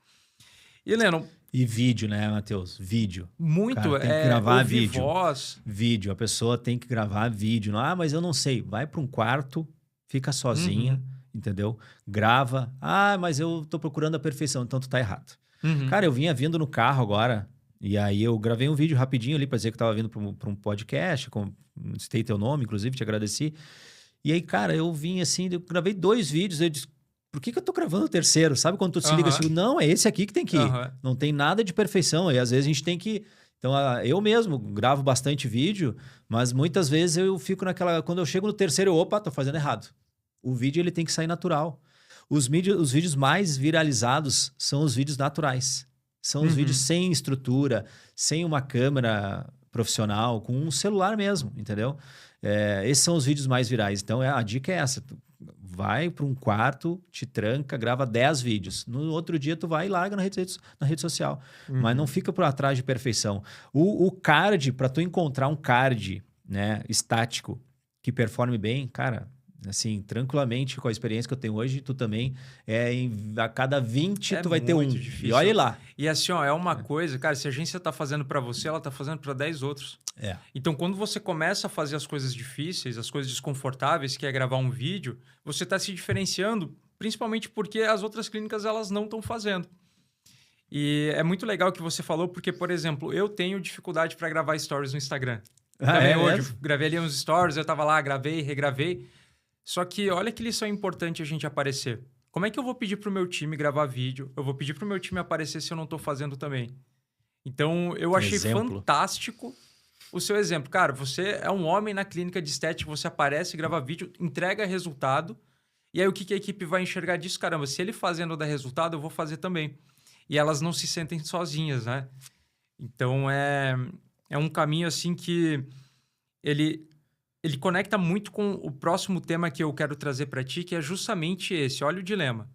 E, Lennon... E vídeo, né, Matheus? Vídeo. Muito, cara, tem que gravar vídeo. Voz. Vídeo, a pessoa tem que gravar vídeo. Ah, mas eu não sei. Vai para um quarto, fica sozinha, entendeu? Grava. Ah, mas eu tô procurando a perfeição, então tu tá errado. Cara, eu vinha vindo no carro agora, e aí eu gravei um vídeo rapidinho ali pra dizer que eu tava vindo pra um podcast, citei teu nome, inclusive, te agradeci. E aí, cara, eu vim assim, eu gravei 2 vídeos, eu disse, por que eu tô gravando o terceiro? Sabe quando tu se liga assim, não, é esse aqui que tem que ir. Não tem nada de perfeição, e às vezes a gente tem que... Então, eu mesmo gravo bastante vídeo, mas muitas vezes eu fico naquela... Quando eu chego no terceiro, opa, tô fazendo errado. O vídeo, ele tem que sair natural. Os vídeos mais viralizados são os vídeos naturais. São os vídeos sem estrutura, sem uma câmera profissional, com um celular mesmo, entendeu? Esses são os vídeos mais virais. Então, a dica é essa. Tu vai para um quarto, te tranca, grava 10 vídeos. No outro dia, tu vai e larga na rede social. Mas não fica por atrás de perfeição. O card, para tu encontrar um card, né, estático que performe bem, cara... Assim, tranquilamente, com a experiência que eu tenho hoje, tu também, a cada 20 tu vai ter um. Difícil. E olha lá. E assim, ó, é uma coisa, cara, se a agência tá fazendo para você, ela tá fazendo para 10 outros. Então, quando você começa a fazer as coisas difíceis, as coisas desconfortáveis, que é gravar um vídeo, você tá se diferenciando, principalmente porque as outras clínicas, elas não estão fazendo. E é muito legal o que você falou, porque, por exemplo, eu tenho dificuldade para gravar stories no Instagram. Também hoje, eu gravei ali uns stories, eu tava lá, gravei, regravei. Só que olha que lição importante a gente aparecer. Como é que eu vou pedir pro meu time gravar vídeo? Eu vou pedir pro meu time aparecer se eu não tô fazendo também. Então, eu achei fantástico o seu exemplo. Cara, você é um homem na clínica de estética, você aparece, grava vídeo, entrega resultado. E aí, o que a equipe vai enxergar disso? Caramba, se ele fazendo dá resultado, eu vou fazer também. E elas não se sentem sozinhas, né? Então, é um caminho assim que ele conecta muito com o próximo tema que eu quero trazer para ti, que é justamente esse. Olha o dilema.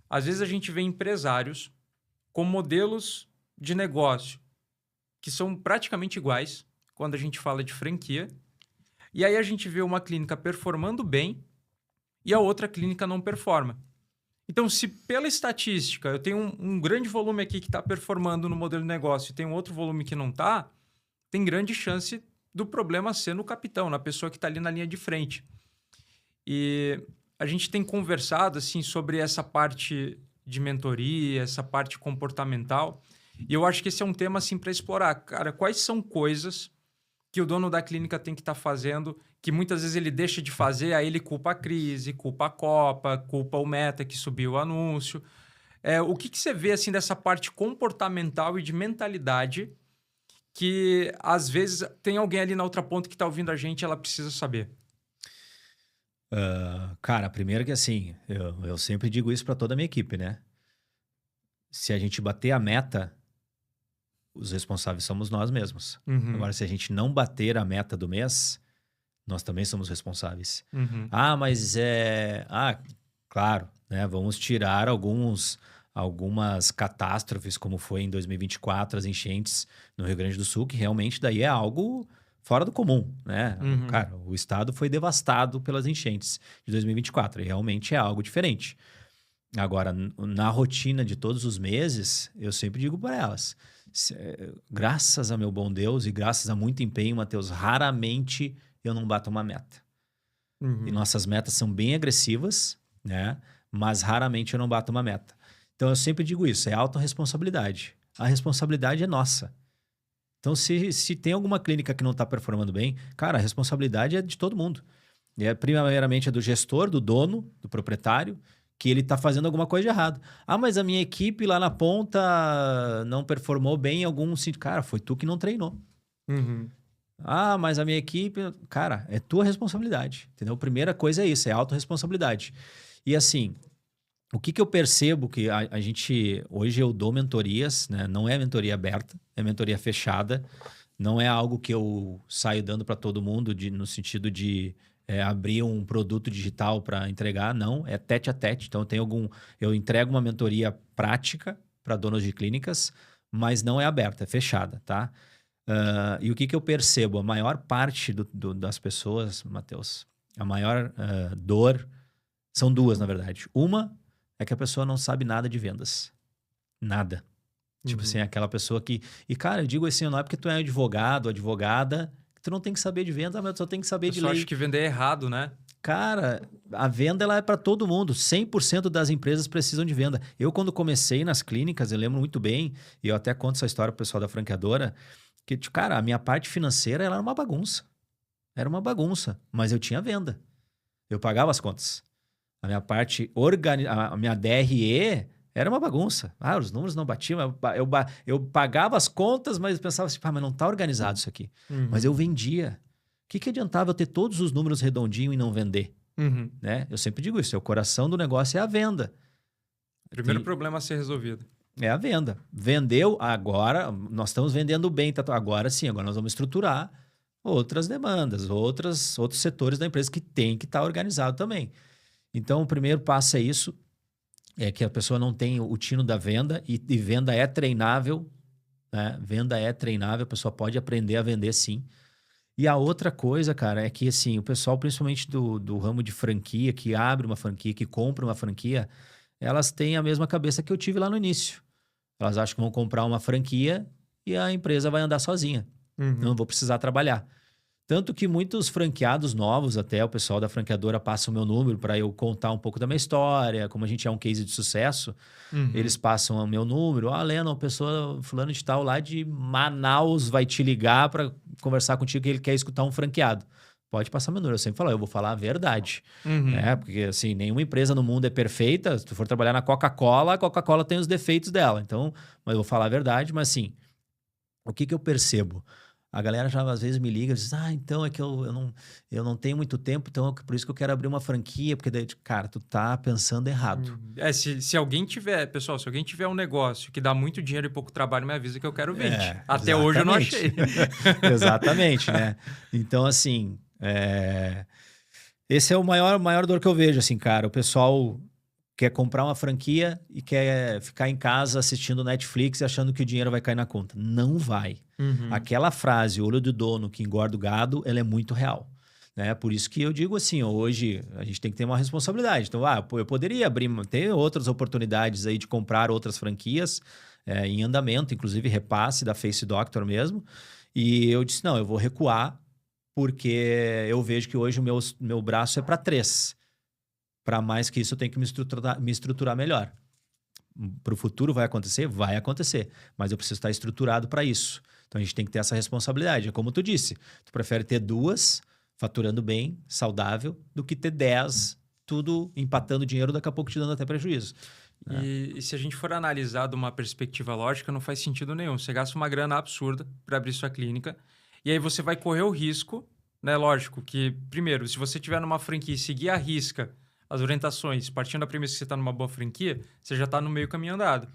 Às vezes a gente vê empresários com modelos de negócio que são praticamente iguais quando a gente fala de franquia. E aí a gente vê uma clínica performando bem e a outra clínica não performa. Então, se pela estatística eu tenho um grande volume aqui que está performando no modelo de negócio e tem um outro volume que não está, tem grande chance do problema ser no capitão, na pessoa que está ali na linha de frente. E a gente tem conversado assim, sobre essa parte de mentoria, essa parte comportamental, e eu acho que esse é um tema assim, para explorar. Cara, quais são coisas que o dono da clínica tem que estar fazendo, que muitas vezes ele deixa de fazer, aí ele culpa a crise, culpa a Copa, culpa o Meta que subiu o anúncio. O que você vê assim, dessa parte comportamental e de mentalidade que, às vezes, tem alguém ali na outra ponta que está ouvindo a gente e ela precisa saber? Cara, primeiro que assim, eu sempre digo isso para toda a minha equipe, né? Se a gente bater a meta, os responsáveis somos nós mesmos. Agora, se a gente não bater a meta do mês, nós também somos responsáveis. Ah, mas claro, né? Vamos tirar algumas catástrofes, como foi em 2024, as enchentes no Rio Grande do Sul, que realmente daí é algo fora do comum, né? Cara, o estado foi devastado pelas enchentes de 2024, e realmente é algo diferente. Agora, na rotina de todos os meses, eu sempre digo para elas, graças a meu bom Deus e graças a muito empenho, Matheus, raramente eu não bato uma meta. E nossas metas são bem agressivas, né? Mas raramente eu não bato uma meta. Então, eu sempre digo isso, é autorresponsabilidade. A responsabilidade é nossa. Então, se tem alguma clínica que não está performando bem, cara, a responsabilidade é de todo mundo. Primeiramente é do gestor, do dono, do proprietário, que ele está fazendo alguma coisa de errado. Ah, mas a minha equipe lá na ponta não performou bem em algum sentido. Cara, foi tu que não treinou. Uhum. Ah, mas a minha equipe... Cara, é tua responsabilidade, entendeu? Primeira coisa é isso, é autorresponsabilidade. E assim, o que eu percebo que a gente... Hoje eu dou mentorias, né? Não é mentoria aberta, é mentoria fechada. Não é algo que eu saio dando para todo mundo no sentido de abrir um produto digital para entregar. Não, é tete a tete. Então, eu entrego uma mentoria prática para donos de clínicas, mas não é aberta, é fechada, tá? E o que eu percebo? A maior parte das pessoas, Matheus, a maior dor são duas, na verdade. Uma é que a pessoa não sabe nada de vendas. Nada. Tipo assim, aquela pessoa que... E, cara, eu digo assim, não é porque tu é advogado, advogada, que tu não tem que saber de venda, mas tu só tem que saber Eu de só lei. acho que vender é errado, né? Cara, a venda ela é para todo mundo. 100% das empresas precisam de venda. Eu, quando comecei nas clínicas, eu lembro muito bem, e eu até conto essa história pro pessoal da franqueadora, que, cara, a minha parte financeira ela era uma bagunça. Era uma bagunça, mas eu tinha venda. Eu pagava as contas. A minha parte, a minha DRE era uma bagunça. Ah, os números não batiam. Eu pagava as contas, mas pensava assim, mas não está organizado isso aqui. Uhum. Mas eu vendia. O que adiantava eu ter todos os números redondinhos e não vender? Uhum. Né? Eu sempre digo isso, o coração do negócio é a venda. Primeiro problema a ser resolvido. É a venda. Vendeu, agora nós estamos vendendo bem. Agora sim, agora nós vamos estruturar outras demandas, outros setores da empresa que tem que estar organizado também. Então, o primeiro passo é isso, é que a pessoa não tem o tino da venda e venda é treinável, né? Venda é treinável, a pessoa pode aprender a vender sim. E a outra coisa, cara, é que assim, o pessoal, principalmente do ramo de franquia, que abre uma franquia, que compra uma franquia, elas têm a mesma cabeça que eu tive lá no início. Elas acham que vão comprar uma franquia e a empresa vai andar sozinha. Uhum. Não vou precisar trabalhar. Tanto que muitos franqueados novos, até o pessoal da franqueadora passa o meu número para eu contar um pouco da minha história, como a gente é um case de sucesso, eles passam o meu número. Ah, Leno, a pessoa fulano de tal lá de Manaus vai te ligar para conversar contigo que ele quer escutar um franqueado. Pode passar meu número. Eu sempre falo, eu vou falar a verdade. Né? Porque, assim, nenhuma empresa no mundo é perfeita. Se tu for trabalhar na Coca-Cola, a Coca-Cola tem os defeitos dela. Então, mas eu vou falar a verdade. Mas, assim, o que eu percebo? A galera já às vezes me liga e diz, então é que eu não tenho muito tempo, então por isso que eu quero abrir uma franquia, porque daí, cara, tu tá pensando errado. Se alguém tiver, pessoal, se alguém tiver um negócio que dá muito dinheiro e pouco trabalho, me avisa que eu quero 20. Até exatamente. hoje eu não achei. Exatamente, né? Então, assim, esse é o maior dor que eu vejo, assim, cara. O pessoal quer comprar uma franquia e quer ficar em casa assistindo Netflix e achando que o dinheiro vai cair na conta. Não vai. Aquela frase, olho do dono que engorda o gado, ela é muito real. Né? Por isso que eu digo assim, hoje a gente tem que ter uma responsabilidade. Então, eu poderia ter outras oportunidades aí de comprar outras franquias em andamento, inclusive repasse da Face Doctor mesmo. E eu disse, não, eu vou recuar porque eu vejo que hoje o meu braço é para 3. Para mais que isso, eu tenho que me estruturar melhor. Para o futuro vai acontecer? Vai acontecer. Mas eu preciso estar estruturado para isso. Então, a gente tem que ter essa responsabilidade. É como tu disse, tu prefere ter 2 faturando bem, saudável, do que ter 10 tudo empatando dinheiro, daqui a pouco te dando até prejuízo. E se a gente for analisar de uma perspectiva lógica, não faz sentido nenhum. Você gasta uma grana absurda para abrir sua clínica e aí você vai correr o risco, né? Lógico que, primeiro, se você tiver numa franquia e seguir à risca as orientações, partindo da premissa que você está numa boa franquia, você já está no meio caminho andado.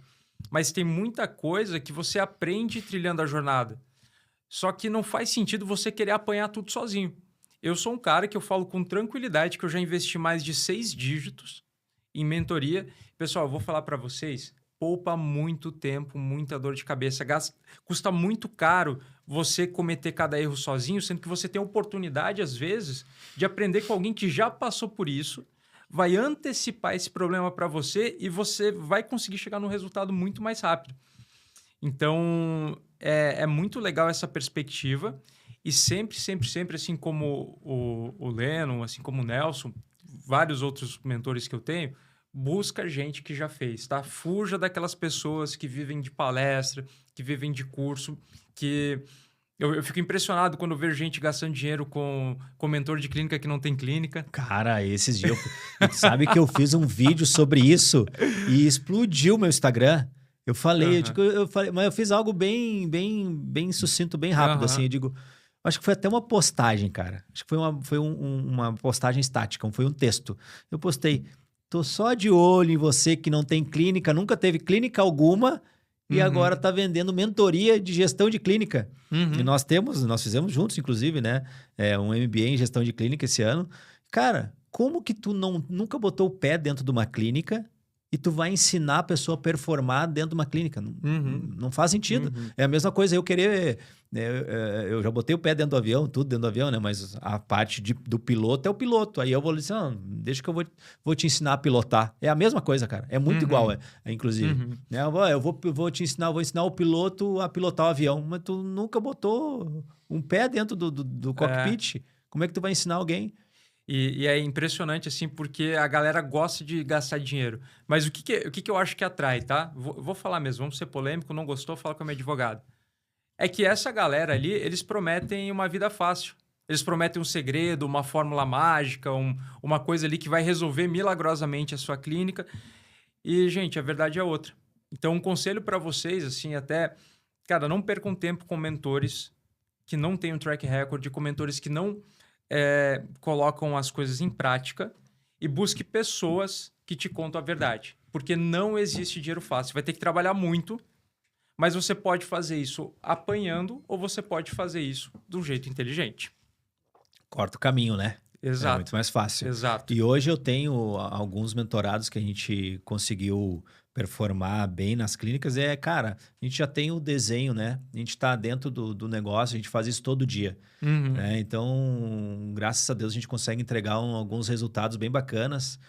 Mas tem muita coisa que você aprende trilhando a jornada. Só que não faz sentido você querer apanhar tudo sozinho. Eu sou um cara que eu falo com tranquilidade que eu já investi mais de 6 dígitos em mentoria. Pessoal, eu vou falar para vocês, poupa muito tempo, muita dor de cabeça. Custa muito caro você cometer cada erro sozinho, sendo que você tem a oportunidade, às vezes, de aprender com alguém que já passou por isso, vai antecipar esse problema para você e você vai conseguir chegar num resultado muito mais rápido. Então, é muito legal essa perspectiva e sempre, assim como o Leno, assim como o Nelson, vários outros mentores que eu tenho, busca gente que já fez, tá? Fuja daquelas pessoas que vivem de palestra, que vivem de curso, que Eu fico impressionado quando eu vejo gente gastando dinheiro com mentor de clínica que não tem clínica. Cara, esses dias tu sabe que eu fiz um vídeo sobre isso e explodiu meu Instagram. Eu falei, Aham. eu falei, mas eu fiz algo bem sucinto, bem rápido, assim. Aham. Eu digo, acho que foi até uma postagem, cara. Acho que foi uma postagem estática, foi um texto. Eu postei, tô só de olho em você que não tem clínica, nunca teve clínica alguma e agora Uhum. tá vendendo mentoria de gestão de clínica. E Uhum. nós fizemos juntos, inclusive, né? Um MBA em gestão de clínica esse ano. Cara, como que tu nunca botou o pé dentro de uma clínica e tu vai ensinar a pessoa a performar dentro de uma clínica? Não, Uhum. não faz sentido. Uhum. É a mesma coisa eu querer. Eu já botei o pé dentro do avião, tudo dentro do avião, né? Mas a parte do piloto é o piloto. Aí eu vou dizer, não, deixa que eu vou te ensinar a pilotar. É a mesma coisa, cara. É muito igual, Uhum. inclusive. Uhum. Né? Eu vou te ensinar, vou ensinar o piloto a pilotar o avião, mas tu nunca botou um pé dentro do É. cockpit. Como é que tu vai ensinar alguém? E é impressionante, assim, porque a galera gosta de gastar dinheiro. Mas o que eu acho que atrai, tá? Vou falar mesmo, vamos ser polêmico, não gostou, fala com a minha advogada. É que essa galera ali, eles prometem uma vida fácil. Eles prometem um segredo, uma fórmula mágica, uma coisa ali que vai resolver milagrosamente a sua clínica. E, gente, a verdade é outra. Então, um conselho para vocês, assim, até, cara, não percam tempo com mentores que não têm um track record, com mentores que não colocam as coisas em prática e busque pessoas que te contam a verdade. Porque não existe dinheiro fácil. Você vai ter que trabalhar muito, mas você pode fazer isso apanhando ou você pode fazer isso de um jeito inteligente. Corta o caminho, né? É muito Exato, mais fácil. exato. E hoje eu tenho alguns mentorados que a gente conseguiu performar bem nas clínicas. Cara, a gente já tem o desenho, né? A gente está dentro do negócio, a gente faz isso todo dia. Uhum, Né? Então, graças a Deus, a gente consegue entregar alguns resultados bem bacanas.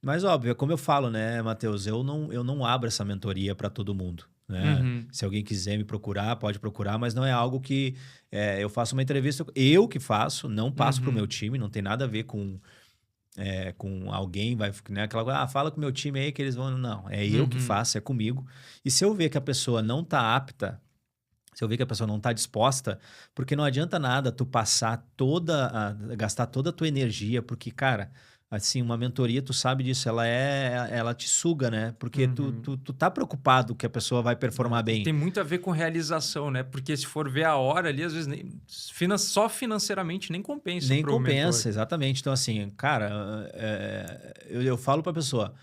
Mas, óbvio, é como eu falo, né, Matheus? Eu não abro essa mentoria para todo mundo. Né? uhum, Se alguém quiser me procurar, pode procurar, mas não é algo que eu faço uma entrevista. Eu que faço, não passo para o meu uhum, time, não tem nada a ver com alguém, né? Aquela coisa, fala com o meu time aí que eles vão. Não, é eu que uhum. faço, é comigo. E se eu ver que a pessoa não está apta, se eu ver que a pessoa não está disposta, porque não adianta nada tu gastar toda a tua energia, porque, cara, assim, uma mentoria, tu sabe disso, ela te suga, né? Porque Uhum. tu tá preocupado que a pessoa vai É, performar e bem. tem muito a ver com realização, né? Porque se for ver a hora ali, às vezes só financeiramente nem compensa Nem para o mentor. compensa, exatamente. Então, assim, cara, eu falo pra pessoa,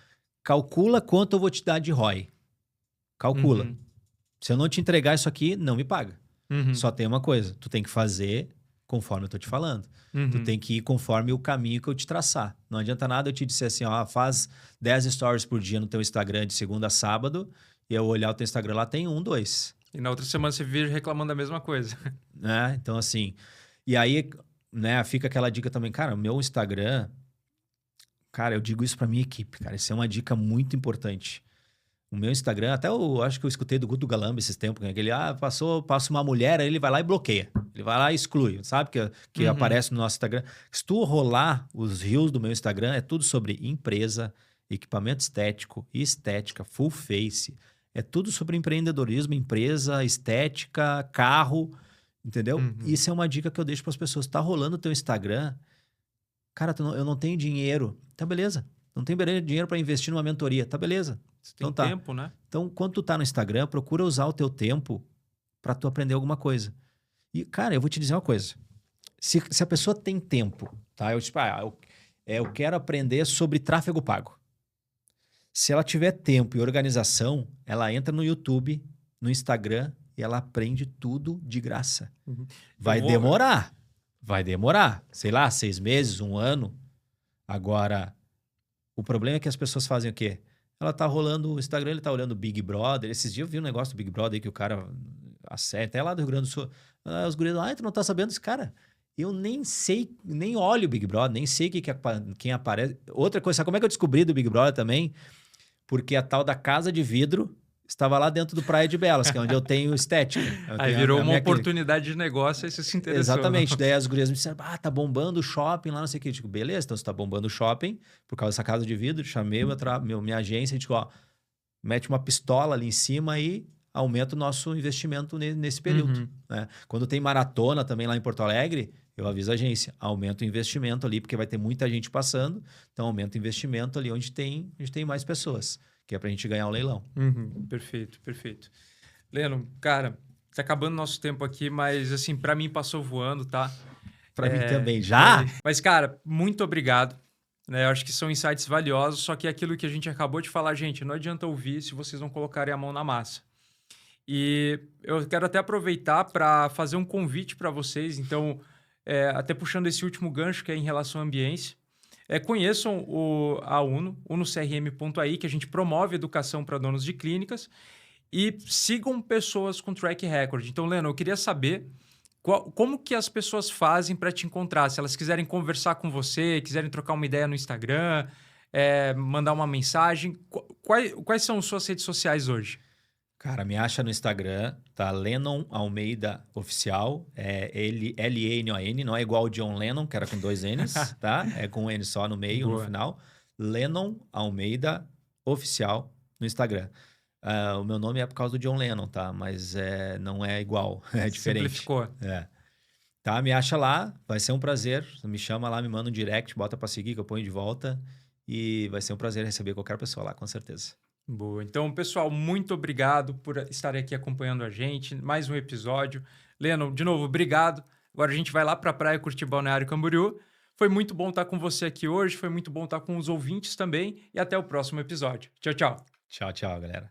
calcula quanto eu vou te dar de ROI. Calcula. Uhum, Se eu não te entregar isso aqui, não me paga. uhum, Só tem uma coisa, tu tem que fazer conforme eu tô te falando. Tu uhum. tem que ir conforme o caminho que eu te traçar. Não adianta nada eu te dizer assim, ó, faz 10 stories por dia no teu Instagram de segunda a sábado, e eu olhar o teu Instagram lá, tem um, dois. E na outra semana você vir reclamando da mesma coisa. Né? Então, assim, e aí, né, fica aquela dica também, cara, o meu Instagram, cara, eu digo isso pra minha equipe, cara, isso é uma dica muito importante. O meu Instagram, até eu acho que eu escutei do Guto Galamba esses tempos, né? Que ele, passa uma mulher, aí ele vai lá e bloqueia. Ele vai lá e exclui, sabe? Que Uhum, aparece no nosso Instagram. Se tu rolar os reels do meu Instagram, é tudo sobre empresa, equipamento estético, estética, full face. É tudo sobre empreendedorismo, empresa, estética, carro, entendeu? uhum. Isso é uma dica que eu deixo para as pessoas. Tá rolando o teu Instagram, cara, eu não tenho dinheiro. Tá beleza. Não tem dinheiro para investir numa mentoria. Tá beleza. Você tem Então tá. tempo, né? Então, quando tu tá no Instagram, procura usar o teu tempo para tu aprender alguma coisa. E, cara, eu vou te dizer uma coisa. Se a pessoa tem tempo, tá? Eu quero aprender sobre tráfego pago. Se ela tiver tempo e organização, ela entra no YouTube, no Instagram e ela aprende tudo de graça. Uhum. Eu Vai vou. demorar. Vai demorar. Sei lá, 6 meses, um ano. Agora, o problema é que as pessoas fazem o quê? Ela tá rolando o Instagram, ele tá olhando o Big Brother. Esses dias eu vi um negócio do Big Brother aí que o cara acerta, até lá do Rio Grande do Sul. Os guris, tu não tá sabendo desse cara? Eu nem sei, nem olho o Big Brother, nem sei quem aparece. Outra coisa, sabe como é que eu descobri do Big Brother também? Porque a tal da Casa de Vidro estava lá dentro do Praia de Belas, que é onde eu tenho estética. Eu Aí tenho virou a uma minha clínica. oportunidade de negócio e você se interessou, não? Exatamente. Daí as gurias me disseram, tá bombando o shopping lá, não sei o que. Eu digo, beleza, então você tá bombando o shopping por causa dessa casa de vidro. Chamei minha agência e digo, ó, mete uma pistola ali em cima e aumenta o nosso investimento nesse período. Uhum. Né? Quando tem maratona também lá em Porto Alegre, eu aviso a agência, aumenta o investimento ali, porque vai ter muita gente passando, então aumenta o investimento ali onde tem mais pessoas, que é para a gente ganhar o leilão. Uhum. Perfeito, perfeito. Leno, cara, tá acabando nosso tempo aqui, mas assim, para mim passou voando, tá? Para mim também. Já? Mas, cara, muito obrigado. Né? Eu acho que são insights valiosos, só que é aquilo que a gente acabou de falar, gente, não adianta ouvir se vocês não colocarem a mão na massa. E eu quero até aproveitar para fazer um convite para vocês, então, até puxando esse último gancho que é em relação à ambiência, conheçam a UNO, unocrm.ai, que a gente promove educação para donos de clínicas, e sigam pessoas com track record. Então, Leno, eu queria saber como que as pessoas fazem para te encontrar? Se elas quiserem conversar com você, quiserem trocar uma ideia no Instagram, mandar uma mensagem, quais são suas redes sociais hoje? Cara, me acha no Instagram, tá? Lennon Almeida Oficial, L-E-N-O-N, não é igual o John Lennon, que era com 2 N's, tá? É com um N só no meio, no Boa. final. Lennon Almeida Oficial no Instagram. O meu nome é por causa do John Lennon, tá? Mas não é igual, é diferente. Simplificou. Tá, me acha lá, vai ser um prazer. Me chama lá, me manda um direct, bota pra seguir que eu ponho de volta. E vai ser um prazer receber qualquer pessoa lá, com certeza. Boa. Então, pessoal, muito obrigado por estarem aqui acompanhando a gente. Mais um episódio. Leno, de novo, obrigado. Agora a gente vai lá para a praia curtir Balneário Camboriú. Foi muito bom estar com você aqui hoje. Foi muito bom estar com os ouvintes também. E até o próximo episódio. Tchau, tchau. Tchau, tchau, galera.